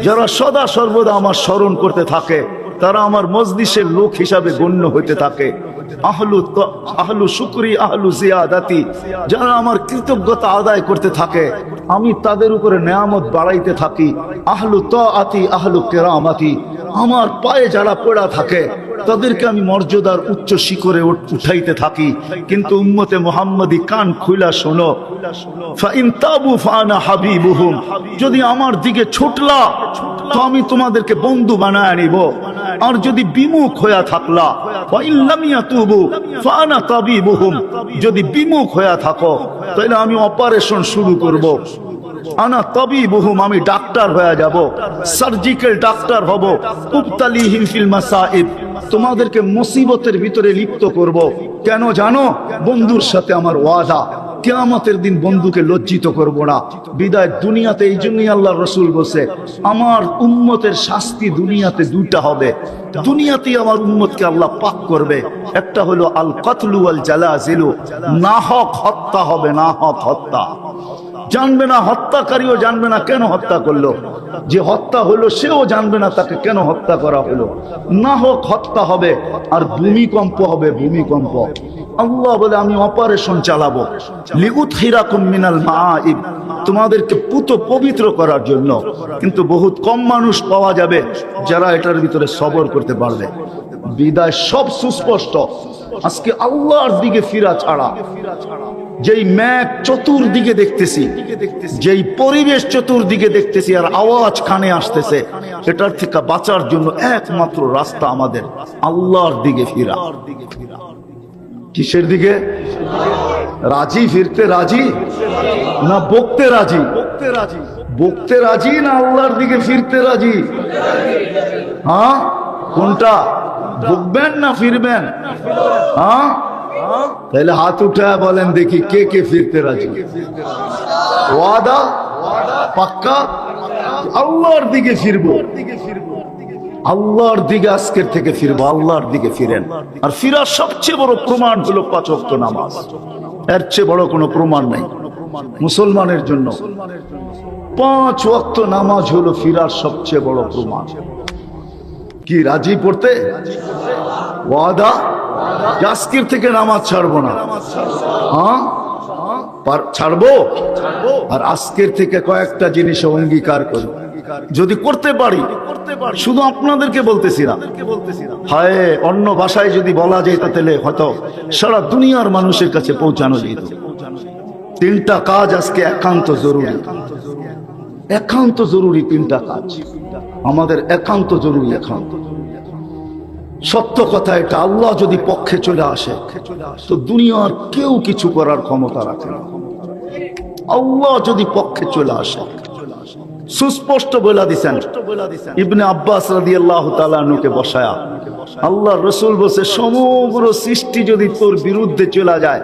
যারা সদা সর্বদা আমার স্মরণ করতে থাকে, তারা আমার মজলিসের লোক হিসাবে গণ্য হইতে থাকে। আহলু শুকরি আহলু জিয়াদাতি, যারা আমার কৃতজ্ঞতা আদায় করতে থাকে, আমি তাদের উপরে নেয়ামত বাড়াইতে থাকি। আহলু তাআতি আহলু কেরামাতি, আমার পায়ে যারা পড়া থাকে তাদেরকে আমি মর্যাদার উচ্চ শিখরে উঠাইতে থাকি। কিন্তু উম্মতে মুহাম্মাদি কান খুলা শোনো, ফাইন তাবু ফানা হাবিবুহুম, যদি আমার দিকে ছুটলা তো আমি তোমাদেরকে বন্ধু বানায় নিব, আর যদি বিমুখ হইয়া থাকলা, ফাইন লাম ইয়াতুবু ফানা তাবিবুহুম, যদি বিমুখ হইয়া থাকো তাহলে আমি অপারেশন শুরু করব। আনা তাবিবুহুম, আমি ডাক্তার হয়ে যাব, সার্জিক্যাল ডাক্তার হব। উবতালিহিম ফিল মাসাইব, তোমাদেরকে মুসিবতের ভিতরে লিপ্ত করব। কেন জানো? বন্ধুর সাথে আমার ওয়াদা, কিয়ামতের দিন বন্ধুকে লজ্জিত করব না। বিদায় দুনিয়াতে এই জন্যই আল্লাহ রসুল বলছে, আমার উম্মতের শাস্তি দুনিয়াতে দুইটা হবে। দুনিয়াতেই আমার উম্মতকে আল্লাহ পাক করবে, একটা হলো আল কতলু আল জালাজিলু, নাহক হত্যা হবে, নাহক হত্যা। জানবে না হত্যাকারীও জানবে না কেন হত্যা করলো, যে হত্যা হলো সেও জানবে না তাকে কেন হত্যা করা হলো। নাহক হত্যা হবে। আর ভূমিকম্প হবে, ভূমিকম্প। আল্লাহ বলে আমি অপারেশন চালাবো, লিউতহিরাকুম মিনাল মাআইব, তোমাদেরকে পুত পবিত্র করার জন্য। কিন্তু বহুত কম মানুষ পাওয়া যাবে যারা এটার ভিতরে সবর করতে পারবে। বিদায় সব সুস্পষ্ট। আজকে আল্লাহর দিকে ফিরা ছাড়া, যেই ম্যাঘ চতুর্দিকে দেখতেছি, যেই পরিবেশ চতুর্দিকে দেখতেছি, আর আওয়াজ কানে আসতেছে, এটার থেকে বাঁচার জন্য একমাত্র রাস্তা আমাদের আল্লাহর দিকে ফিরা। কিসের দিকে? রাজি, ফিরতে রাজি না বকতে রাজি? বকতে রাজি না আল্লাহর দিকে ফিরতে রাজি? হ্যাঁ, কোনটা? বকবেন না ফিরবেন? হ্যাঁ, তাহলে হাত উঠায় বলেন দেখি কে কে ফিরতে রাজি? ওয়াদা পাক্কা? আল্লাহর দিকে ফিরবো, আল্লাহর দিকে আজকের থেকে ফিরবো। আল্লাহর দিকে ফিরেন। আর ফিরার সবচেয়ে বড় প্রমাণ হলো 5 ওয়াক্ত নামাজ। এর চেয়ে বড় কোনো প্রমাণ নাই মুসলমানের জন্য। 5 ওয়াক্ত নামাজ হলো ফিরার সবচেয়ে বড় প্রমাণ। কি রাজি পড়তে? ওয়াদা আজকের থেকে নামাজ ছাড়বো না। হ্যাঁ, ছাড়বো। আর আজকের থেকে কয়েকটা জিনিস অঙ্গীকার করবো, যদি করতে পারি। শুধু আপনাদেরকে বলতেছি না, হায় অন্য ভাষায় যদি বলা যেত তাহলে হয়তো সারা দুনিয়ার মানুষের কাছে পৌঁছানো যেত। 3টা কাজ আজকে একান্ত জরুরি, একান্ত জরুরি। 3টা কাজ আমাদের একান্ত জরুরি, একান্ত সত্য কথা এটা। আল্লাহ যদি পক্ষে চলে আসে তো দুনিয়ার কেউ কিছু করার ক্ষমতা রাখে না। আল্লাহ যদি পক্ষে চলে আসে, সুস্পষ্ট বলে দিছেন। ইবনে আব্বাস রাদিয়াল্লাহু তাআলা আনহুকে বসায়া আল্লাহ রসুল বলছে, সমগ্র সৃষ্টি যদি তোর বিরুদ্ধে চলে যায়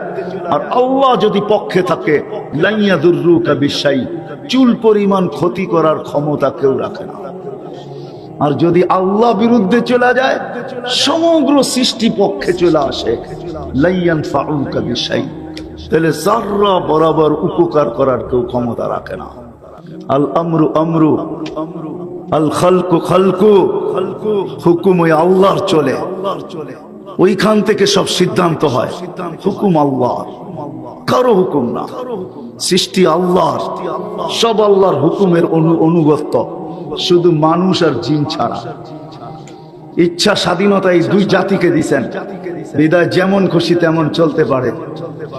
আর আল্লাহ যদি পক্ষে থাকে, লাইয়াদুররুকা বিশাই, চুল পরিমাণ ক্ষতি করার ক্ষমতা কেউ রাখে না। আর যদি আল্লাহ বিরুদ্ধে চলে যায়, সমগ্র সৃষ্টি পক্ষে চলে আসে, লাইয়ানফাউকা বিশাই, তাহলে যাররা বরাবর উপকার করার কেউ ক্ষমতা রাখে না। আল আমরু আমরু, আল খালকু খালকু, হুকুম ওই আল্লাহর চলে। ওইখান থেকে সব সিদ্ধান্ত হয়। হুকুম আল্লাহর, কারো হুকুম না। সৃষ্টি আল্লাহর, সব আল্লাহর হুকুমের অনুগত, শুধু মানুষ আর জিন ছাড়া। ইচ্ছা স্বাধীনতা এই 2 জাতিকে দিছেন, বিদায় যেমন খুশি তেমন চলতে পারে।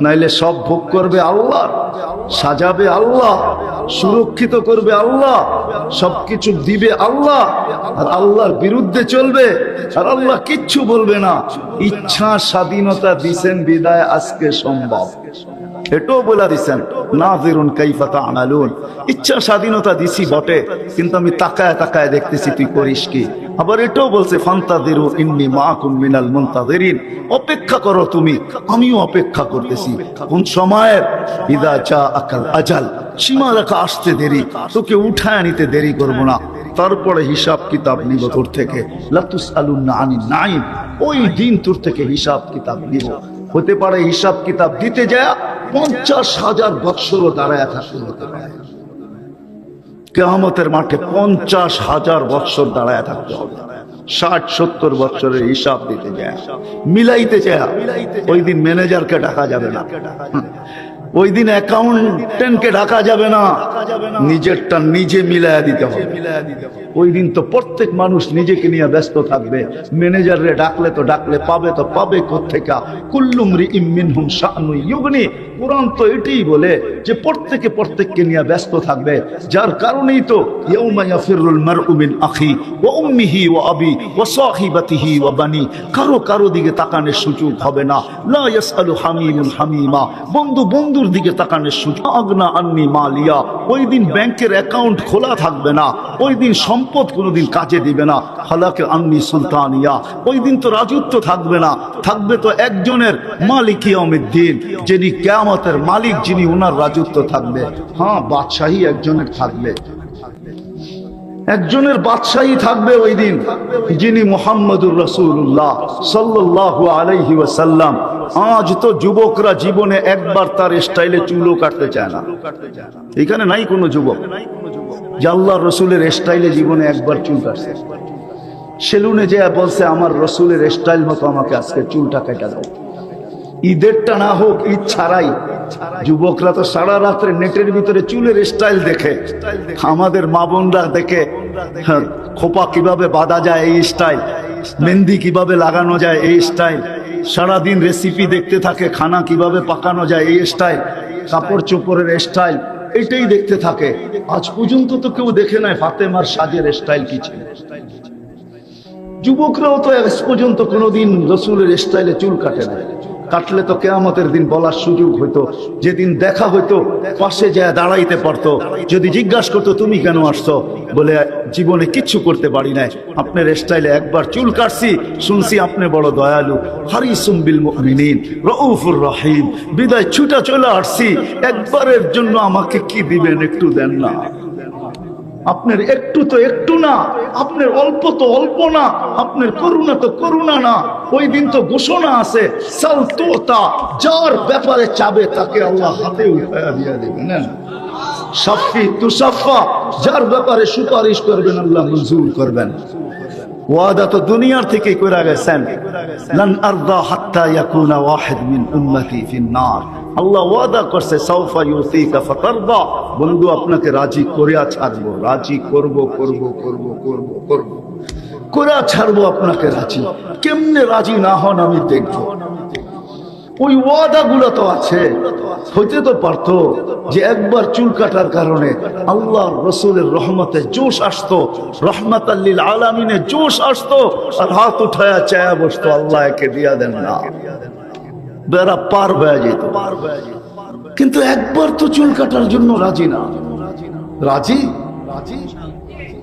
নাইলে সব ভোগ করবে আল্লাহ, সাজাবে আল্লাহ, সুরক্ষিত করবে আল্লাহ, সবকিছু দিবে আল্লাহ। আর আল্লাহর বিরুদ্ধে চলবে আর আল্লাহ কিচ্ছু বলবে না। ইচ্ছা স্বাধীনতা দিছেন বিদায় আজকে সম্ভব। এটাও বলে দিছেন, নাযিরুন কাইফা তা'মালুন, ইচ্ছা স্বাধীনতা দিছি বটে, কিন্তু আমি তাকায় তাকায় দেখতেছি তুই করিস কি। আবার এটাও বলছে, ফান্তাযিরু ইন্নী মাআকুম মিনাল মুনতাযিরিন, অপেক্ষা করো তুমি, আমিও অপেক্ষা করতেছি। কোন সময়ের? ইযা জাআকাল আজাল, সীমারেখা আসতে দেরি, তোকে উঠায় নিতে দেরি করব না। তারপরে হিসাব কিতাব নিব তোর থেকে। লাতুসআলুন্না আনিন নাঈম, ওই দিন তোর থেকে হিসাব কিতাব নিব। হতে পারে হিসাব কিতাব দিতে যায় 50,000 বৎসরও দাঁড়ায় থাকতে হতে পারে। কিয়ামতের মাঠে 50,000 বৎসর দাঁড়ায় থাকতে হবে। 60-70 বৎসরের হিসাব দিতে যায়, মিলাইতে যায়। ওই দিন ম্যানেজারকে ডাকা যাবে না, ওই দিন অ্যাকাউন্টেন্টকে ডাকা যাবে না, নিজেরটা নিজে মিলাইয়া দিতে হবে। ওই দিন তো প্রত্যেক মানুষ নিজেকে নিয়ে ব্যস্ত থাকবে। ম্যানেজারে ডাকলে তো ডাকলে পাবে তো পাবে কোত্থেকে? কুল্লু মরিইম মিনহুম শাআনুন ইউগনি। কুরআন তো এটাই বলে, যে প্রত্যেককে নিয়ে ব্যস্ত থাকবে। যার কারণেই তো ইয়াউমা ইয়াফিরুল মারউ মিন আখি ওয়া উম্মিহি ওয়া আবি ওয়া সাহিবাতিহি ওয়া বানি, কারো দিকে তাকানোর সুযোগ হবে না। লা ইয়াসআলু হামিমুন হামিমা, বন্ধুর দিকে তাকানোর সুযোগ। আগনা আন্নি মালিয়া, ওই দিন ব্যাংকের অ্যাকাউন্ট খোলা থাকবে না, ওই দিন সম্পদ কোনোদিন কাজে দিবে না। হালাকে আন্নি সুলতানিয়া, ওই দিন তো রাজত্ব থাকবে না, থাকবে তো একজনের, মালিক ইয়াউমিদ্দিন, যিনি কিয়ামতের মালিক, যিনি ওনার রাজত্ব থাকবে। হ্যাঁ, বাদশাহী একজনের থাকবে, একজনের বাদশাহী থাকবে ওই দিন, যিনি মুহাম্মদুর রাসূলুল্লাহ সাল্লাল্লাহু আলাইহি ওয়াসাল্লাম। আজ তো যুবকরা জীবনে একবার তার স্টাইলে চুলও কাটতে চায় না। এখানে নাই কোনো যুবক যে আল্লাহর রসুলের স্টাইলে জীবনে একবার চুল কাটছে। সেলুনে যে বলছে আমার রসুলের স্টাইল মতো আমাকে আজকে চুলটা কেটে দাও। ঈদেরটা না হোক, ঈদ ছাড়াই যুবকরা তো সারা রাত্রে নেটের ভিতরে চুলের স্টাইল দেখে, আমাদের মা বোনরা দেখে খোপা কিভাবে বাঁধা যায় এই স্টাইল, মেহেন্দি কিভাবে লাগানো যায় এই স্টাইল, সারাদিন রেসিপি দেখতে থাকে, খানা কিভাবে পাকানো যায় এই স্টাইল, কাপড় চোপড়ের স্টাইল, এটাই দেখতে থাকে। আজ পর্যন্ত তো কেউ দেখে নাই ফাতেমার সাজের স্টাইল কি ছিল। যুবকরাও তো আজ পর্যন্ত কোনোদিন রসুলের স্টাইলে চুল কাটে না। কাটলে তো কিয়ামতের দিন বলার সুযোগ হইতো, যেদিন দেখা হইতো পাশে যায় দাঁড়াইতে পারতো, যদি জিজ্ঞাসা করতো তুমি কেন আসছো, বলে জীবনে কিচ্ছু করতে পারি নাই, আপনার স্টাইলে একবার চুল কাটছি, শুনছি আপনি বড় দয়ালু, হারিসুম বিল মুমিনিন রউফুর রহিম, বিদায় ছুটা চলে আসছি, একবারের জন্য আমাকে কি দিবেন একটু দেন না। আপনার একটু তো একটু না, আপনার অল্প তো অল্প না, আপনার করুণা তো করুণা না। ওই দিন তো ঘোষণা আছে, সালতোতা, যার ব্যাপারে চাবে তাকে আল্লাহ হাতে উঠায়া দিয়ে দেবেন। সাফি তুসাফা, যার ব্যাপারে সুপারিশ করবেন আল্লাহ মঞ্জুর করবেন। ওয়াদা তো দুনিয়ার থেকে করে গেছেন, লান আরদা হাত্তা ইয়াকুনা ওয়াহিদ মিন উম্মতি ফিন নার। আল্লাহ ওয়াদা করছে সাউফা ইউতিকা ফাতারদা, বন্ধু আপনাকে রাজি করিয়া ছাড়বো, রাজি করব করে ছাড়বো আপনাকে রাজি। কেমনে রাজি না হন আমি দেখবো। ওই ওয়াদা গুলো তো আছে। হইতে তো পারতো যে একবার চুল কাটার কারণে আল্লাহ রসুলের রহমতে জোশ আসতো, রহমাতাল লিল আলামিনে জোশ আসতো, আর হাত উঠায়া চায়া বসতো, আল্লাহ একে দিয়া দেন না, বেড়া পার হয়ে যেত। কিন্তু একবার তো চুল কাটার জন্য রাজি না। রাজি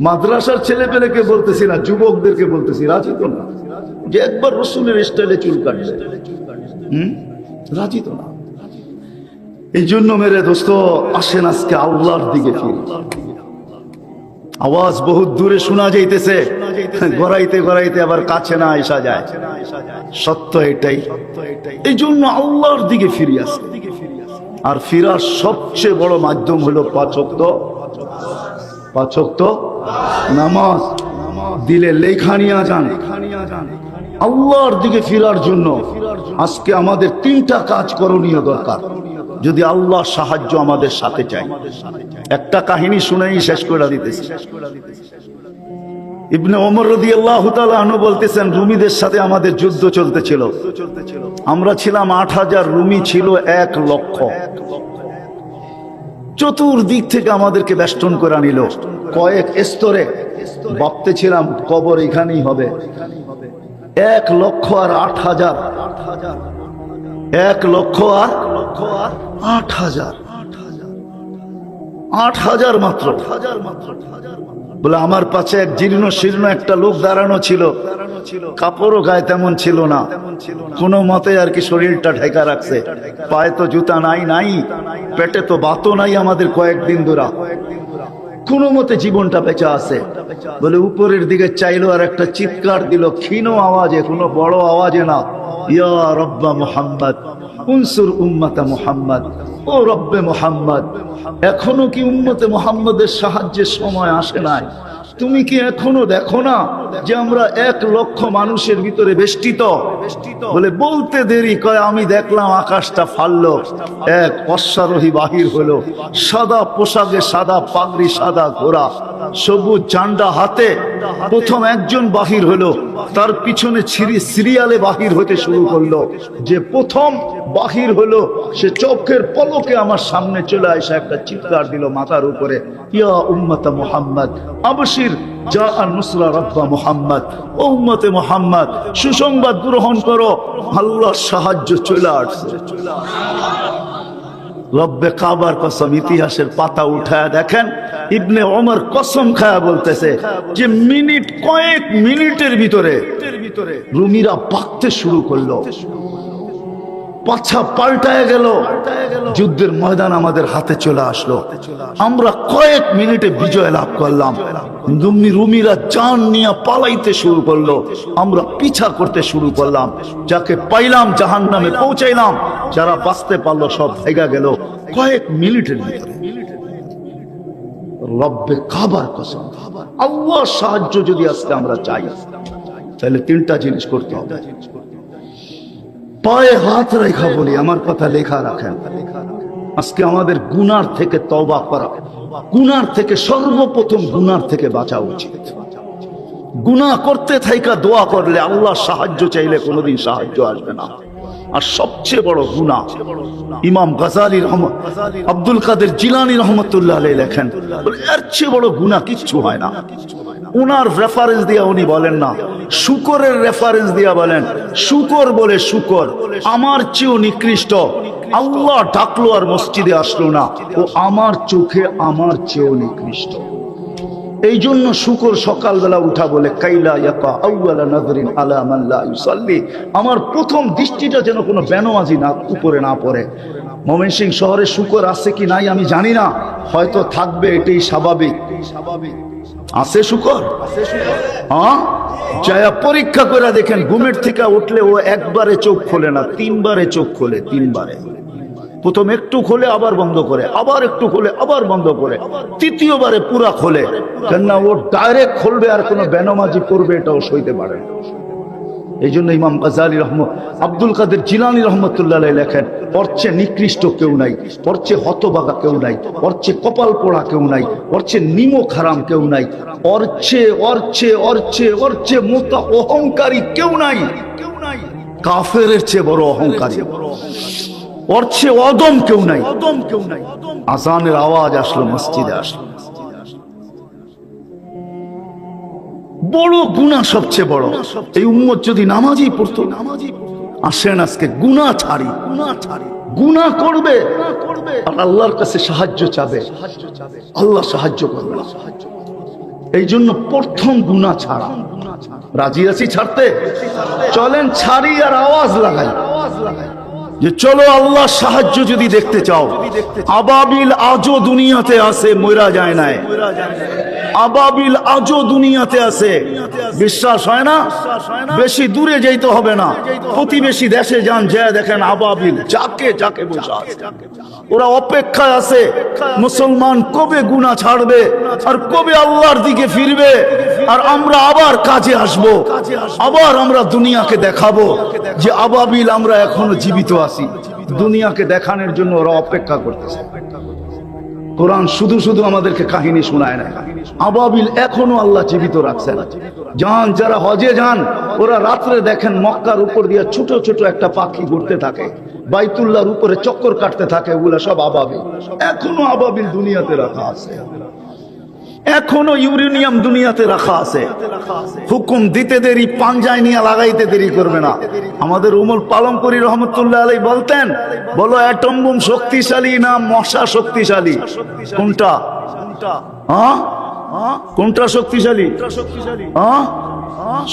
মাদ্রাসার ছেলে পেলেকে বলতেছি না, যুবকদেরকে বলতেছি, রাজি তো না যে একবার রসুলের স্টাইলে চুল কাটবে। রাজি তো না। এই জন্য মেরে দোস্ত, আসেন আজকে আল্লাহর দিকে ফিরি। আওয়াজ বহুত দূরে শোনা যাইতেছে, গড়াইতে গড়াইতে আবার কাছে না আসা যায়। সত্য এটাই। এই জন্য আল্লাহর দিকে ফিরি আসে। আর ফিরার সবচেয়ে বড় মাধ্যম হলো পাঁচ ওয়াক্ত নামাজ। দিলে লেখা নিয়ে যান আল্লাহর দিকে ফিরার জন্য। আজকে আমাদের তিনটা কাজ করণীয় দরকার যদি আল্লাহ সাহায্য আমাদের সাথে চাই। একটা কাহিনী শুনেই শেষ করে দিতেছি। ইবনে ওমর রাদিয়াল্লাহু তাআলা আনহু বলতেছেন, রুমিদের সাথে আমাদের যুদ্ধ চলতেছিল। আমরা ছিলাম ৮০০০, রুমি ছিল ১,০০,০০০। চতুর্দিক থেকে আমাদেরকে বেষ্টন করে নিল কয়েক স্তরে। ভাবতেছিলাম কবর এখানেই হবে। ১,০০,০০০ আর ৮০০০, ১,০০,০০০ আর ৮০০০, ৮০০০ মাত্র। বলে আমার পাশে এক জীর্ণ শীর্ণ একটা লোক দাঁড়ানো ছিল, কাপড়ও গায়ে তেমন ছিল না, কোনো মতে আর কি শরীরটা ঢেকা রাখছে। পায়ে তো জুতা নাই, পেটে তো ভাতও নাই আমাদের কয়েকদিন ধরা, কোনো মতে জীবনটা বেঁচে আছে। বলে উপরের দিকে চাইলো আর একটা চিৎকার দিল, ক্ষীণ আওয়াজে, কোনো বড় আওয়াজে না, ইয়া রব্বা মুহাম্মদ উনসুর উম্মতা মুহাম্মদ, ও রব্বে মুহাম্মদ, এখনো কি উম্মতে মুহাম্মদের সাহায্যের সময় আসে নাই? তুমি কি এখনো দেখো না যে আমরা ১,০০,০০০ মানুষের ভিতরে বেষ্টিত? বলে বলতে দেরি, কয় আমি দেখলাম আকাশটা ফাললো, এক অশ্বারোহী বাহির হলো, সাদা পোশাকে, সাদা পাগড়ি, সাদা ঘোড়া, সবুজ ঝান্ডা হাতে প্রথম একজন বাহির হলো, তার পিছনে সিরিয়ালে বাহির হতে শুরু করলো। যে প্রথম বাহির হলো সে চোখের পলকে আমার সামনে চলে আসে একটা চিৎকার দিল মাথার উপরে, ইয়া উম্মত মুহাম্মদ আবশির যা নুসরা রাব্বা মুহাম্মদ, ও উম্মতে মুহাম্মদ সুসংবাদ গ্রহণ করো, আল্লাহর সাহায্য চলে আসছে। রব্বে কাবার কসম, ইতিহাসের পাতা উঠায় দেখেন, ইবনে ওমর কসম খায়া বলতেছে যে কয়েক মিনিটের ভিতরে রুমিরা পাকতে শুরু করলো, পাছা পাল্টায় গেল, যুদ্ধের ময়দান আমাদের হাতে চলে আসলো, আমরা কয়েক মিনিটে বিজয় লাভ করলাম। রুমিরা জান নিয়ে পালাইতে শুরু করলো, আমরা পিছা করতে শুরু করলাম, যাকে পাইলাম জাহান্নামে পৌঁছাইলাম, যারা বাঁচতে পারলো সব ভেগা গেল কয়েক মিনিটের ভিতরে। রব্বে কাবার কসম, আল্লাহর সাহায্য যদি আজকে আমরা চাই তাহলে তিনটা জিনিস করতে হবে। পায়ে হাত রেখা বলি, আমার কথা লেখা রাখেন, আজকে আমাদের গুনার থেকে তওবা করা, গুনার থেকে সর্বপ্রথম গুনার থেকে বাঁচা উচিত। গুনাহ করতে থাইকা দোয়া করলে আল্লাহ সাহায্য চাইলে কোনোদিন সাহায্য আসবে না। আর সবচেয়ে বড় গুনাহ, ইমাম গাজালি আব্দুল কাদের জিলানী রহমতুল্লাহ আলাইহি লেখেন, এর চেয়ে বড় গুনাহ কিচ্ছু হয় না। উনার রেফারেন্স দিয়া উনি বলেন না, শুকরের রেফারেন্স দিয়া বলেন, শুকর বলে শুকর আমার চেয়েও নিকৃষ্ট, আল্লাহ ডাকলো আর মসজিদে আসলো না, ও আমার চোখে আমার চেয়েও নিকৃষ্ট। এই জন্য শুকর সকালবেলা উঠা বলে কাইলা ইয়াকা আউয়ালা নাযরিন আলা মান লা ইউসাল্লি, আমার প্রথম দৃষ্টিটা যেন কোনো বেনামাজি না উপরে না পড়ে। ময়মনসিংহ শহরে শুকর আছে কি নাই আমি জানি না, হয়তো থাকবে, এটাই স্বাভাবিক। আছে শুকর? হ্যাঁ, যায়া পরীক্ষা করে দেখেন, ঘুমের থেকে উঠলে ও একবারে চোখ খোলে না, তিনবারে চোখ খোলে, তিনবারে। প্রথম একটু খোলে আবার বন্ধ করে, আবার একটু খোলে আবার বন্ধ করে, তৃতীয়বারে পুরা খোলে। কেননা ও ডাইরেক্ট খুলবে আর কোনো বেনামাজি করবে এটাও সইতে পারে না। এই জন্য ইমাম গাজালি আব্দুল কাদের জিলানী রহমতুল্লাহ আলাইহি লেখেন, ওর চেয়ে নিকৃষ্ট কেউ নাই, ওর চেয়ে হতভাগা কেউ নাই, ওর চেয়ে কপাল পোড়া কেউ নাই, ওর চেয়ে নিমক হারাম কেউ নাই, ওর চেয়ে মোটা অহংকারী কেউ নাই। কাফেরের চেয়ে বড় অহংকারী, ওর চেয়ে অদম কেউ নাই। আজানের আওয়াজ আসলো, মসজিদে আসলো, বড় গুনাহ সবচেয়ে বড়। এই উম্মত যদি নামাজই পড়তো, আসেন আজকে গুনাহ ছাড়ি, গুনাহ করবে আর আল্লাহর কাছে সাহায্য চাবে, আল্লাহ সাহায্য করবে না। এই জন্য প্রথম গুনাহ ছাড়া। রাজি আছি ছাড়তে? চলেন ছাড়ি আর আওয়াজ লাগাই যে চলো আল্লাহ সাহায্য যদি দেখতে চাও। আবাবিল আজও দুনিয়াতে আছে, মইরা যায় নাই। আবাবিল আজও দুনিয়াতে আছে, বিশ্বাস হয় না? বেশি দূরে যাইতে হবে না, প্রতিবেশী দেশে যান, যা দেখেন আবাবিল যাকে যাকে বসে আছে, ওরা অপেক্ষায় আছে মুসলমান কবে গুনাহ ছাড়বে আর কবে আল্লাহর দিকে ফিরবে, আর আমরা আবার কাজে আসব, আবার আমরা দুনিয়াকে দেখাবো যে আবাবিল আমরা এখনো জীবিত আছি। দুনিয়াকে দেখানোর জন্য ওরা অপেক্ষা করতেছে। কোরআন শুধু শুধু আমাদেরকে কাহিনী শোনায় না, আবাবিল এখনো আল্লাহ জীবিত রাখছেন। যান, যারা হজে যান ওরা রাত্রে দেখেন মক্কার উপর দিয়ে ছোট ছোট একটা পাখি ঘুরতে থাকে, বাইতুল্লাহর উপরে চক্কর কাটতে থাকে, ওগুলা সব আবাবিল। এখনো আবাবিল দুনিয়াতে রাখা আছে, এখনো ইউরেনিয়াম দুনিয়াতে রাখা আছে। হুকুম দিতে দেরি, পাঞ্জায় নিয়ে লাগাইতে দেরি করবে না। আমাদের উমর পালমপুরি রহমতুল্লাহ আলাইহি বলতেন, বলো অ্যাটম বোম শক্তিশালী না মশা শক্তিশালী? কোনটা? কোনটা শক্তিশালী?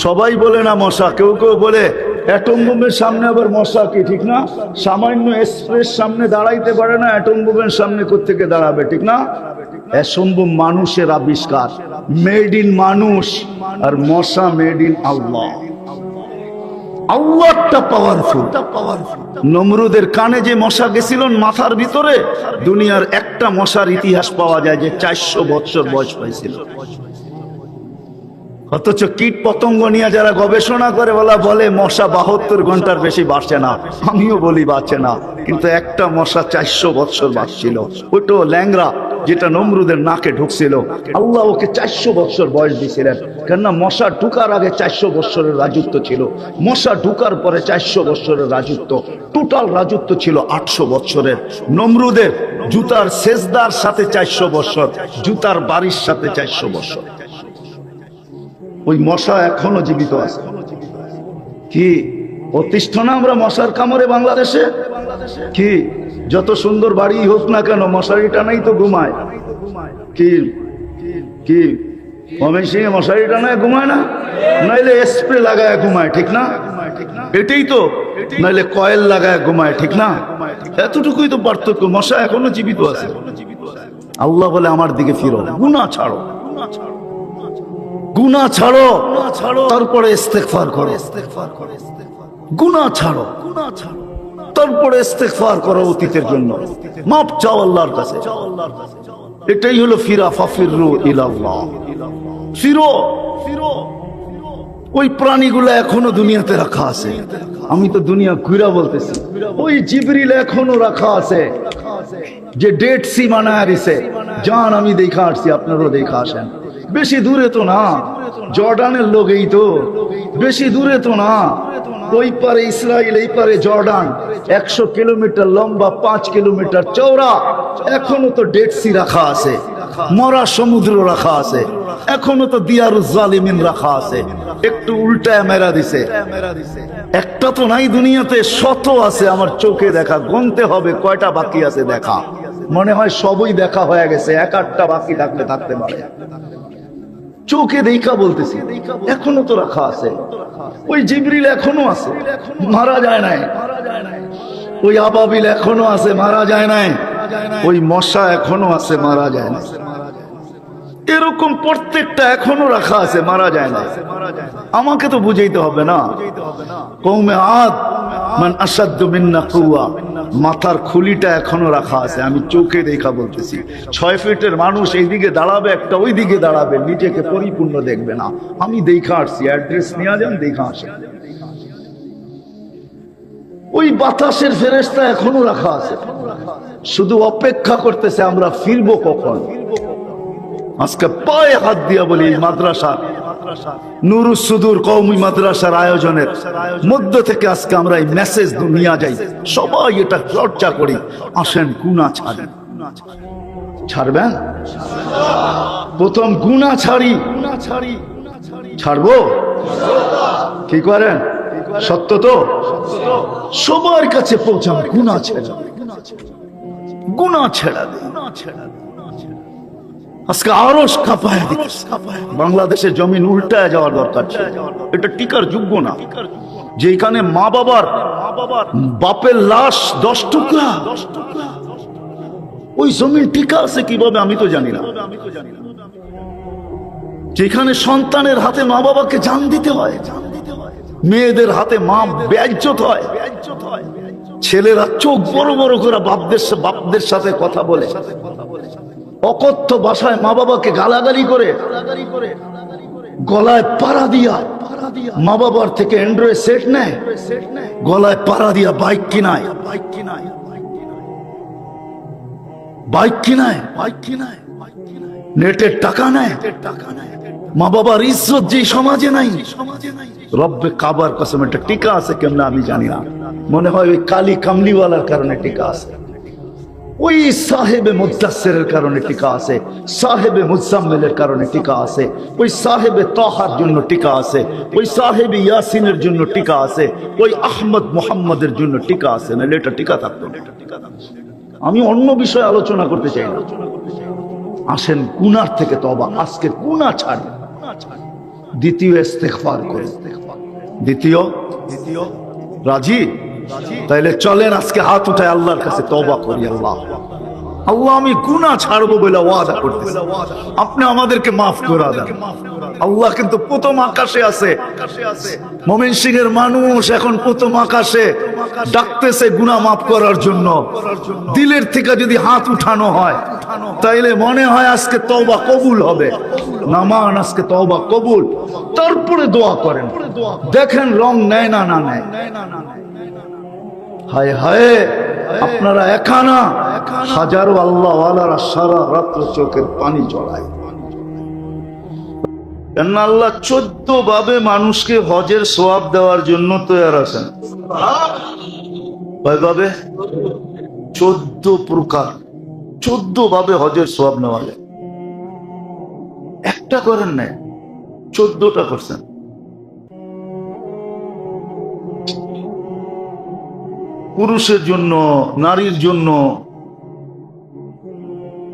সবাই বলে না মশা, কেউ কেউ বলে অ্যাটম বোমের সামনে আবার মশা কি, ঠিক না? সামান্য এক্সপ্রেস সামনে দাঁড়াইতে পারে না, অ্যাটম বোমের সামনে কোত্থেকে দাঁড়াবে, ঠিক না? অসম্ভব, মানুষের আবিষ্কার, মেড ইন মানুষ, আর মশা মেড ইন আল্লাহ। আল্লাহটা পাওয়ারফুল। নমরুদের কানে যে মশা গেছিল মাথার ভিতরে, দুনিয়ার একটা মশার ইতিহাস পাওয়া যায় যে 400 বছর বয়স পাইছিল। অথচ কীট পতঙ্গ নিয়ে যারা গবেষণা করে বলে মশা 72 ঘন্টার বেশি বাঁচে না। আমিও বলি বাঁচে না, কিন্তু একটা মশা 400 বছর বাঁচছিল, ওইটাও ল্যাংরা, যেটা নমরুদের নাকে ঢুকছিল, আল্লাহ ওকে 400 বছর বয়স দিয়েছিলেন। কেননা মশা ঢুকার আগে 400 বছরের রাজত্ব ছিল, মশা ঢুকার পরে 400 বছরের রাজত্ব, টোটাল রাজত্ব ছিল 800 বছরের। নমরুদের জুতার সেজদার সাথে 400 বছর, জুতার বাড়ির সাথে 400 বছর। ওই মশা এখনো জীবিত আছে। কি অতিষ্ঠ না আমরা মশার কামড়ে বাংলাদেশে? কি যত সুন্দর বাড়ি হোক না কেন, মশারি টানাই তো ঘুমায়। কি কি ময়মনসিংহে মশারি টানায় ঘুমায় না? নাইলে স্প্রে লাগায় ঘুমায়, ঠিক না? এটাই তো, নাইলে কয়েল লাগায় ঘুমায়, ঠিক না? এতটুকুই তো পার্থক্য। মশা এখনো জীবিত আছে। আল্লাহ বলে আমার দিকে ফিরো, গুনাহ ছাড়ো, গুনাহ ছাড়ো, তারপরে ইস্তেগফার করো। গুনাহ ছাড়ো, তারপরে ইস্তেগফার করো অতীতের জন্য, মাপ চাও আল্লাহর কাছে। এটাই হলো ফিরা, ফাফিরু ইলাল্লাহ, ফিরো। ওই প্রাণীগুলো এখনো দুনিয়াতে রাখা আছে। আমি তো দুনিয়া ঘুরা বলতেছি। ওই জিবরিল এখনো রাখা আছে, যে ডেড সি বানায় দিছে। জান আমি দেখা আসছি, আপনারও দেখা আসেন। বেশি দূরে তো না, জর্ডানের লোক, এই তো বেশি দূরে তো না। ওই পারে ইসরায়েল, এই পারে জর্ডান, 100 কিলোমিটার লম্বা, 5 কিলোমিটার চওড়া। এখনো তো ডেড সি রাখা আছে, মরা সমুদ্র রাখা আছে, এখনো তো দিয়ারুজ জালিমিন রাখা আছে। একটু উল্টায় মেরা দিছে। একটা তো নাই দুনিয়াতে, শত আছে আমার চোখে দেখা। গুনতে হবে কয়টা বাকি আছে দেখা। মনে হয় সবই দেখা হয়ে গেছে, 1-8টা বাকি থাকতে পারে। চোখে দেখা বলতেছি, এখনো তো রাখা আছে। ওই জিবরিল এখনো আছে, মারা যায় নাই। ওই আবাবিল এখনো আছে, মারা যায় নাই। ওই মশা এখনো আছে, মারা যায় না। এরকম প্রত্যেকটা এখনো রাখা আছে, মারা যায় না। আমাকে তো বুঝাইতে হবে না। কওমে আদ মান আসাদ্দু মিন্না কুওয়া, মাথার খুলিটা এখনো রাখা আছে। আমি চোখে দেখা বলতেছি। 6 ফিটের মানুষ এইদিকে দাঁড়াবে, একটা ওই দিকে দাঁড়াবে, নিজেকে পরিপূর্ণ দেখবে না। আমি দেখা আসছি, অ্যাড্রেস নিয়ে যান, দেখা আসেন। ওই বাতাসের ফেরেশতা এখনো রাখা আছে, শুধু অপেক্ষা করতেছে আমরা ফিরবো কখন। আজকে পায়ে হাত দিয়া বলি, মাদ্রাসা নুরুস সুদূর কওমি মাদ্রাসার আয়োজনের মধ্য থেকে আজকে আমরা এই মেসেজ নিয়ে যাই। সবাই এটা চর্চা করি, আসেন গুনাহ ছাড়ি। ছাড়বেন? প্রথম গুনাহ ছাড়ি। ছাড়বো? কি করেন? সত্য তো সবার কাছে পৌঁছান, গুনাহ ছেড়ে, গুনাহ ছেড়া দে। আজকে আরশ কাঁপায় দিতেছে। বাংলাদেশের জমিন উল্টায় যাওয়ার দরকার ছিল। এটা টিকার যোগ্য না। যেখানে মা বাবার বাপের লাশ 10 টুকরা, ওই জমিন টিকা আছে কিভাবে আমি তো জানি না। যেখানে সন্তানের হাতে মা বাবাকে জান দিতে হয়, মেয়েদের হাতে মা বেইজ্জত হয়, ছেলেরা চোখ বড় বড় করে বাপদের সাথে কথা বলে, অকথ্য ভাষায় মা বাবাকে গালাগালি করে, গলায় পাড়া দিয়া মা বাবার থেকে অ্যান্ড্রয়েড সেট নেয়, গলায় পাড়া দিয়া বাইক কিনায়, নেটের টাকা নেয়। মা বাবার ইজ্জত যে সমাজে নাই। রব্বে কাবার কসম, একটা টিকা আছে কেমন আমি জানি না। মনে হয় ওই কালী কামলিওয়ালার কারণে টিকা আছে, ওই সাহেবে মুদাসসিরের কারণে টিকা আছে, সাহেবে মুজাম্মিলের কারণে টিকা আছে, ওই সাহেবে তাহার জন্য টিকা আছে, ওই সাহেবে ইয়াসিনের জন্য টিকা আছে, ওই আহমদ মুহাম্মদের জন্য টিকা আছে। না এটা টিকা থাকতো না। আমি অন্য বিষয়ে আলোচনা করতে চাই না। আসেন গুনাহ থেকে তওবা, আজকে গুনাহ ছাড়। দ্বিতীয় ইস্তেগফার করুন। দ্বিতীয় রাজি? তাইলে চলেন আজকে হাত উঠায় আল্লাহর কাছে তওবা করি। আল্লাহ আল্লাহ আমি গুনাহ ছাড়বো বলে ওয়াদা করতেছি, আপনি আমাদেরকে মাফ করে দেন। আল্লাহ কিন্তু প্রথম আকাশে আছে। ময়মনসিংহের মানুষ এখন প্রথম আকাশে ডাকতেছে গুনাহ মাফ করার জন্য। দিলের থেকে যদি হাত উঠানো হয় তাইলে মনে হয় আজকে তওবা কবুল হবে। নামান আজকে তওবা কবুল, তারপরে দোয়া করেন, দেখেন রং নেয় না না নেয়। হায় হায়, আপনারা একা না, হাজারো আল্লাহওয়ালারা সারা রাত্র চোখের পানি জড়ায়। কেন আল্লাহ 14 ভাবে মানুষকে হজের সওয়াব দেওয়ার জন্য তৈরি আছেন। কয়ভাবে? 14 প্রকার, 14 ভাবে হজের সওয়াব নেওয়া যায়। একটা করেন নাই, 14টা করছেন। পুরুষের জন্য, নারীর জন্য,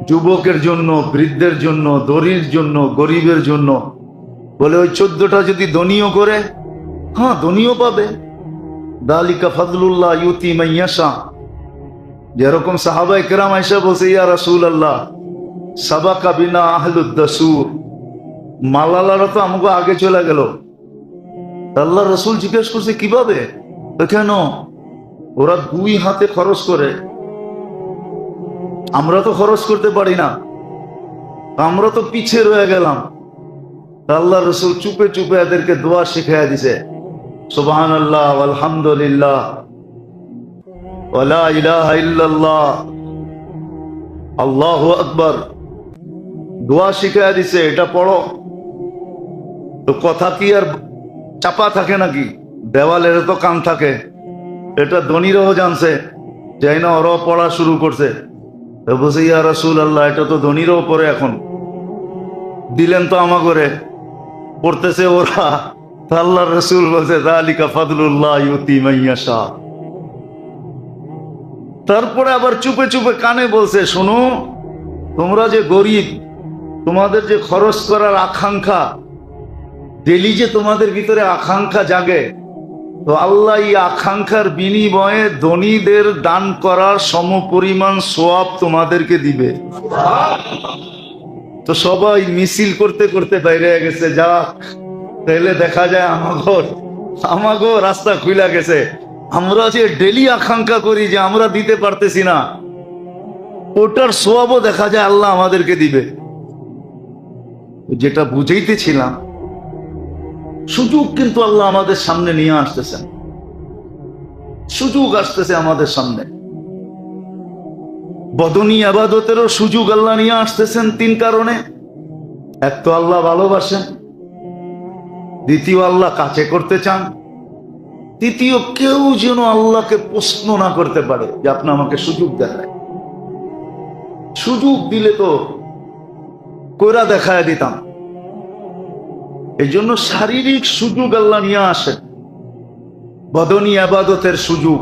যুবকের জন্য, বৃদ্ধের জন্য, দরির জন্য, গরিবের জন্য। বলে ওই 14টা যদি ধনীও করে, হ্যাঁ ধনীও পাবে। দালিকা ফাদলুল্লাহ ইউতি মান ইয়াশা। যেরকম সাহাবায়ে কেরাম আয়েশা বলছে, ইয়া রাসূলুল্লাহ সাবাকা বিনা আহলুদ দাসুর, মালালারা তো আমাকে আগে চলে গেল। আল্লাহ রাসূল জিজ্ঞেস করছে কিভাবে? কেন? ওরা 2 হাতে খরচ করে, আমরা তো খরচ করতে পারি না, আমরা তো পিছিয়ে রয়ে গেলাম। আল্লাহ রাসূল চুপে চুপে এদেরকে দোয়া শিখাইয়া দিছে, সুবহানাল্লাহ আলহামদুলিল্লাহ ওয়ালা ইলাহা ইল্লাল্লাহ আল্লাহু আকবার। দোয়া শিখাইয়া দিছে, এটা পড়ো। তো কথা কি আর চাপা থাকে নাকি? দেওয়ালের তো কান থাকে। এটা ধনীরাও জানছে, যাই না ওরাও পড়া শুরু করছে। বলছে ইয়া রাসূলুল্লাহ, এটা তো ধনীরাও পড়ে, এখন দিলেন তো আমাগরে, পড়তেছে ওরা। আল্লাহর রাসূল বলছে যালিকা ফাদলুল্লাহ ইউতি মান ইয়াশা। তারপরে আবার চুপে চুপে কানে বলছে, শোনো, তোমরা যে গরিব, তোমাদের যে খরচ করার আকাঙ্ক্ষা, ডেলি যে তোমাদের ভিতরে আকাঙ্ক্ষা জাগে, তো আল্লাহ এই আকাঙ্ক্ষার বিনিময়ে ধনীদের দান করার সমপরিমাণ সওয়াব তোমাদেরকে দিবে। তো সবাই মিছিল করতে করতে বাইরে গেছে। যাক, তাহলে দেখা যায় আমাগো রাস্তা খুইলা গেছে। আমরা যে ডেলি আকাঙ্ক্ষা করি যে আমরা দিতে পারতেছি না, ওটার সওয়াবও দেখা যায় আল্লাহ আমাদেরকে দিবে। যেটা বুঝাইতেছিলাম, সুযোগ কিন্তু আল্লাহ আমাদের সামনে নিয়ে আসতেছেন। সুযোগ আসতেছে আমাদের সামনে। বদনী ইবাদতেরও সুযোগ আল্লাহ নিয়ে আসতেছেন 3 কারণে। এক তো আল্লাহ ভালোবাসেন, দ্বিতীয় আল্লাহ কাছে করতে চান, তৃতীয় কেউ যেন আল্লাহকে প্রশ্ন না করতে পারে যে আপনি আমাকে সুযোগ দেন নাই। সুযোগ দিলে তো কইরা দেখায় দিতাম। এই জন্য শারীরিক সুযোগ আল্লাহ নিয়ে আসেন, বদনী ইবাদতের সুযোগ।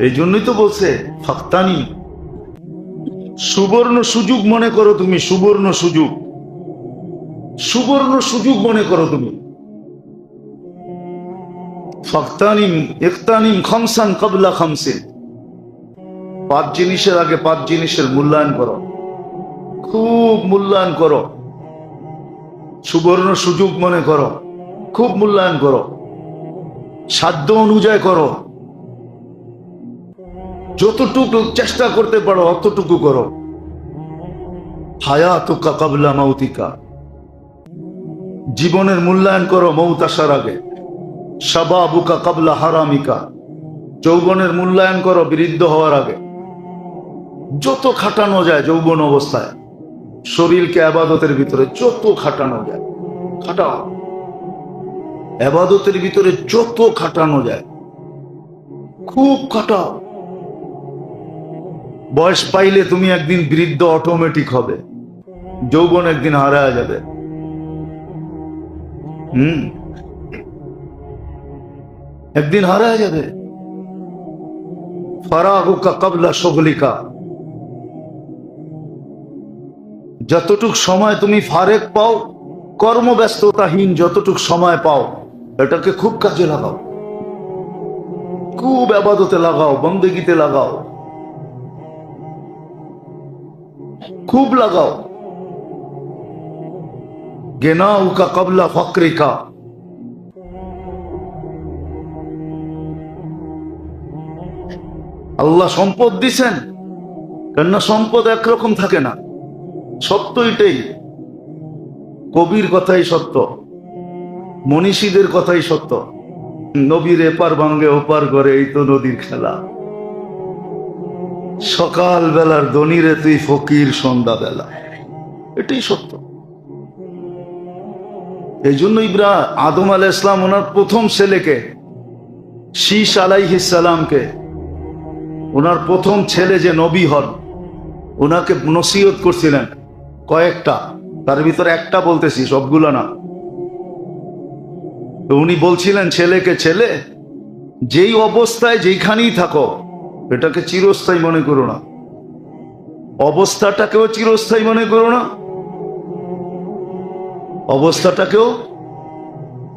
এই জন্যই তো বলছে ফাক্তানি, সুবর্ণ সুযোগ মনে করো তুমি, সুবর্ণ সুযোগ, সুবর্ণ সুযোগ মনে করো তুমি। ফাক্তানিম ইকতানিম খামসান ক্বাবলা খামসিন। 5 জিনিসের আগে 5 জিনিসের মূল্যায়ন করো, খুব মূল্যায়ন করো। সুবর্ণ সুযোগ মনে করো, খুব মূল্যায়ন করো, সাধ্য অনুযায়ী করো, যতটুকু চেষ্টা করতে পারো অতটুকু করো। হায়াতুকা ক্বাবলা মাউতিকা, জীবনের মূল্যায়ন করো মৌত আসার আগে। শাবাবুকা ক্বাবলা হারামিকা, যৌবনের মূল্যায়ন করো বৃদ্ধ হওয়ার আগে। যত খাটানো যায় যৌবন অবস্থায় শরীরকে ইবাদতের ভিতরে, যত খাটানো যায় খাটাও। ইবাদতের ভিতরে যত খাটানো যায় খুব খাটাও। বয়স পাইলে তুমি একদিন বৃদ্ধ অটোমেটিক হবে, যৌবন একদিন হারায় যাবে। একদিন হারায় যাবে। ফারাগুকা ক্বাবলা শুগলিকা, যতটুক সময় তুমি ফারেক পাও, কর্মব্যস্ততাহীন যতটুক সময় পাও, এটাকে খুব কাজে লাগাও, খুব ইবাদতে লাগাও, বন্দেগীতে লাগাও, খুব লাগাও। গিনাউকা ক্বাবলা ফাকরিকা, আল্লাহ সম্পদ দিছেন, কেননা সম্পদ একরকম থাকে না। সত্য এটাই, কবির কথাই সত্য, মনীষীদের কথাই সত্য। নবীর এপার ভাঙ্গে ওপার করে, এই তো নদীর খেলা। সকাল বেলার ধনীরে তুই ফকির সন্ধ্যা বেলা, এটাই সত্য। এই জন্য আদম আলাইহিস সালাম ওনার প্রথম ছেলেকে, শীস আলাইহিস সালামকে, ওনার প্রথম ছেলে যে নবী হন, ওনাকে নসিহত করছিলেন কয়েকটা, তার ভিতরে একটা বলতেছি, সবগুলো না। তো উনি বলছিলেন ছেলেকে, ছেলে যেই অবস্থায় যেইখানেই থাকো এটাকে চিরস্থায়ী মনে করো না, অবস্থাটাকেও চিরস্থায়ী মনে করো না, অবস্থাটাকেও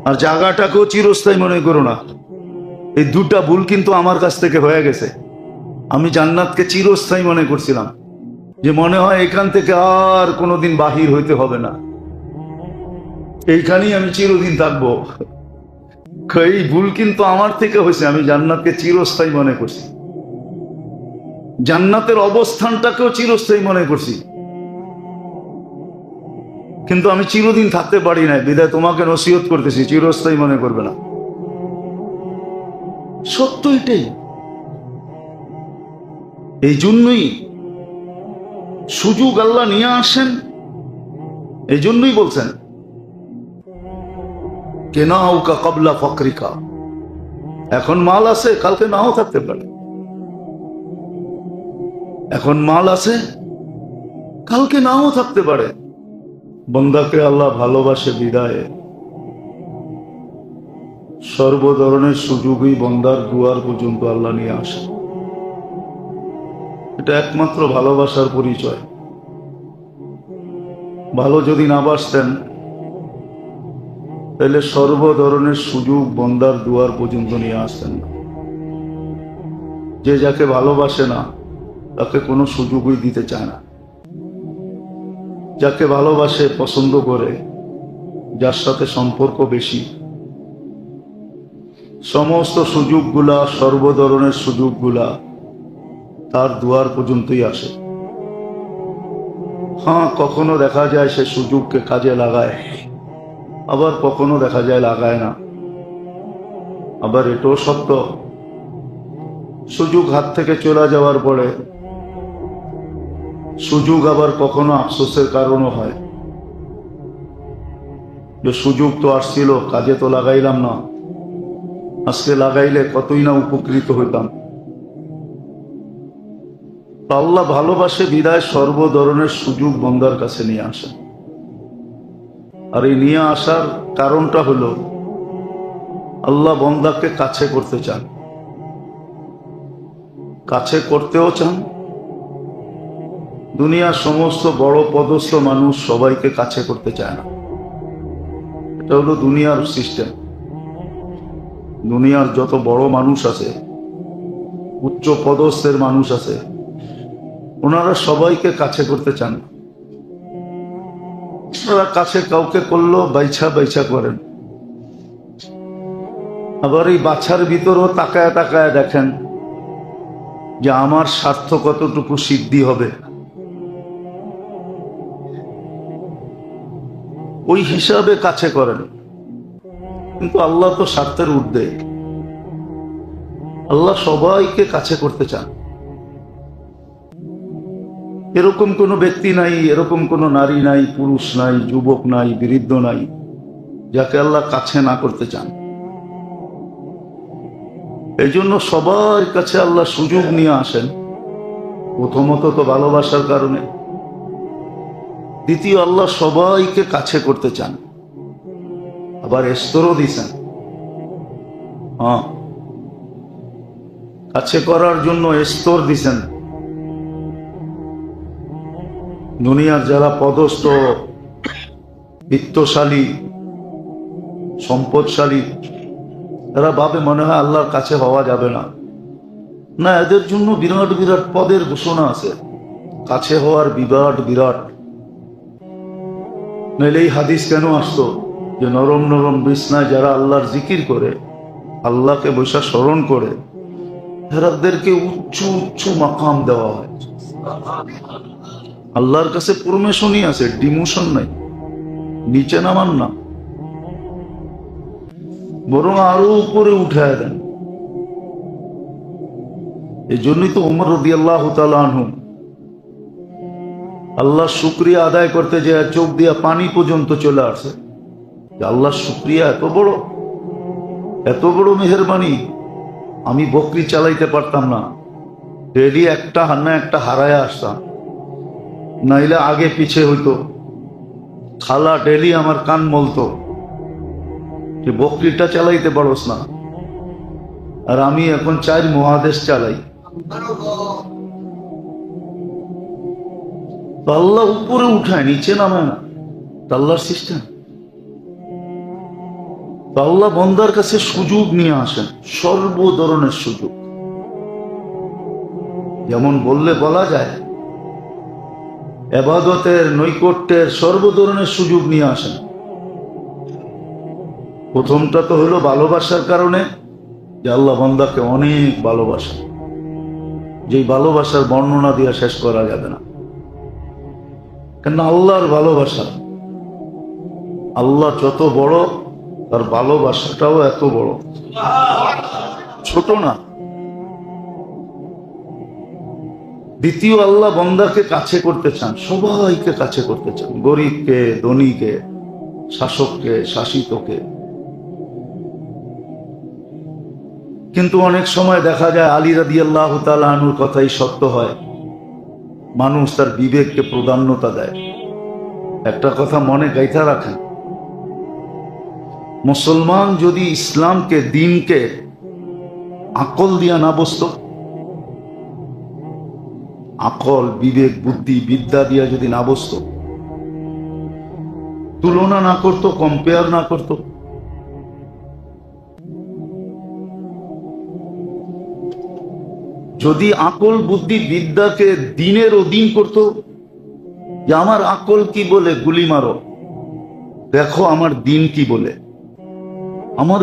আর জায়গাটাকেও চিরস্থায়ী মনে করো না। এই দুটা ভুল কিন্তু আমার কাছ থেকে হয়ে গেছে। আমি জান্নাতকে চিরস্থায়ী মনে করছিলাম, যে মনে হয় এখান থেকে আর কোনোদিন বাহির হইতে হবে না, এইখানেই আমি চিরদিন থাকবো। এই ভুল কিন্তু আমার থেকে হয়েছে। আমি জান্নাতকে চিরস্থায়ী মনে করছি, জান্নাতের অবস্থানটাকেও চিরস্থায়ী মনে করছি, কিন্তু আমি চিরদিন থাকতে পারি না। বিধায় তোমাকে নসিহত করতেছি, চিরস্থায়ী মনে করবে না। সত্য এটাই। এই জন্যই সুযোগ আল্লাহ নিয়ে আসেন, এই জন্যই বলছেন কেনাউকা কবলা ফকরিকা। এখন মাল আছে, কালকে নাও থাকতে পারে। এখন মাল আছে, কালকে নাও থাকতে পারে। বন্দাকে আল্লাহ ভালোবাসে বিদায় সর্ব ধরনের সুযোগই বন্দার দুয়ার পর্যন্ত আল্লাহ নিয়ে আসে। এটা একমাত্র ভালোবাসার পরিচয়। ভালো যদি না বাসতেন তাহলে সর্ব ধরনের সুযোগ বন্দার দুয়ার পর্যন্ত নিয়ে আসতেন না। যে যাকে ভালোবাসে না তাকে কোনো সুযোগই দিতে চায় না। যাকে ভালোবাসে, পছন্দ করে, যার সাথে সম্পর্ক বেশি, সমস্ত সুযোগগুলা, সর্ব ধরনের সুযোগগুলা তার দুয়ার পর্যন্তই আসে। হ্যাঁ, কখনো দেখা যায় সে সুযোগকে কাজে লাগায়, আবার কখনো দেখা যায় লাগায় না। আবার এটাও সত্য, সুযোগ হাত থেকে চলে যাওয়ার পরে সুযোগ আবার কখনো আফসোসের কারণও হয়, যে সুযোগ তো আসছিল, কাজে তো লাগাইলাম না, আজকে লাগাইলে কতই না উপকৃত হইতাম। আল্লাহ ভালোবাসে বিদায় সর্ব ধরনের সুযোগ বন্দার কাছে নিয়ে আসে। আর এই নিয়ে আসার কারণটা হলো আল্লাহ বন্দাকে কাছে করতে চান, কাছে করতেও চান। দুনিয়ার সমস্ত বড় পদস্থ মানুষ সবাইকে কাছে করতে চায় না, এটা হলো দুনিয়ার সিস্টেম। দুনিয়ার যত বড় মানুষ আছে, উচ্চ পদস্থের মানুষ আছে, ওনারা সবাইকে কাছে করতে চান না। ওনারা কাছে কাউকে করলো বাইছা বাইছা করেন। আবার এই বাছার ভিতরও তাকায় তাকায় দেখেন যে আমার স্বার্থ কতটুকু সিদ্ধি হবে, ওই হিসাবে কাছে করেন। কিন্তু আল্লাহ তো স্বার্থের ঊর্ধ্বে, আল্লাহ সবাইকে কাছে করতে চান। এরকম কোনো ব্যক্তি নাই, এরকম কোনো নারী নাই, পুরুষ নাই, যুবক নাই, বৃদ্ধ নাই, যাকে আল্লাহ কাছে না করতে চান। এই জন্য সবার কাছে আল্লাহ সুযোগ নিয়ে আসেন। প্রথমত তো ভালোবাসার কারণে, দ্বিতীয় আল্লাহ সবাইকে কাছে করতে চান। আবার স্তরও দিছেন, কাছে করার জন্য স্তর দিছেন। দুনিয়ার যারা পদস্থ, বিত্তশালী, সম্পদশালী, এরা ভাবে মনে হয় আল্লাহর কাছে হওয়া যাবে না। না, এদের জন্য বিরাট বিরাট পদের ঘোষণা আছে, কাছে হওয়ার বিরাট বিরাট। নইলে এই হাদিস কেন আসতো যে নরম নরম বিছনায় যারা আল্লাহর জিকির করে, আল্লাহকে বৈশা স্মরণ করে, এরাদেরকে উচ্চ উচ্চ মাকাম দেওয়া হয়। আল্লাহর কাছে প্রমোশনই আছে, ডিমোশন নাই, নিচে নামান না, বরং আরো উপরে উঠায় দেন। এই জন্যই তো ওমর রাদিয়াল্লাহু তাআলা আনহু আল্লাহ শুকরিয়া আদায় করতে যে চোখ দিয়া পানি পর্যন্ত চলে আসে, যে আল্লাহ শুকরিয়া এত বড় মেহেরবানি। আমি বকরি চালাইতে পারতাম না, ডেলি একটা হান্না একটা হারায় আসতাম, নাইলে আগে পিছে হইতো। খালা ডেলি আমার কান মলতো যে বকরিটা চালাইতে পারোস না, আর আমি এখন 4 মহাদেশ চালাই। তো আল্লাহ উপরে উঠায়, নিচে নামায় না, আল্লাহর সিস্টেম। তো আল্লাহ বন্দার কাছে সুযোগ নিয়ে আসেন, সর্ব ধরনের সুযোগ। যেমন বললে বলা যায় ইবাদতের নৈকট্যের সর্ব ধরনের সুযোগ নিয়ে আসেন। প্রথমটা তো হলো ভালোবাসার কারণে, যে আল্লাহ বান্দাকে অনেক ভালোবাসেন, যেই ভালোবাসার বর্ণনা দিয়ে শেষ করা যাবে না। কেন আল্লাহর ভালোবাসা, আল্লাহ যত বড় তার ভালোবাসাটাও এত বড়, ছোট না। দ্বিতীয়, আল্লাহ বান্দাকে কাছে করতে চান, সবাইকে কাছে করতে চান, গরিবকে, ধনীকে, শাসককে, শাসিতকে। কিন্তু অনেক সময় দেখা যায় আলী রাদিয়াল্লাহু তাআলা আনহুর কথাই সত্য হয়, মানুষ তার বিবেককে প্রাধান্যতা দেয়। একটা কথা মনে গাইথা রাখেন, মুসলমান যদি ইসলামকে, দ্বীনকে আকল দিয়া না বসত, আকল, বিবেক, বুদ্ধি, বিদ্যা দিয়া যদি না বসত, তুলনা না করত, কম্পেয়ার না করত, যদি আকল, বুদ্ধি, বিদ্যাকে দ্বীনের অধীন করত, যে আমার আকল কি বলে গুলি মারো, দেখো আমার দ্বীন কি বলে, আমার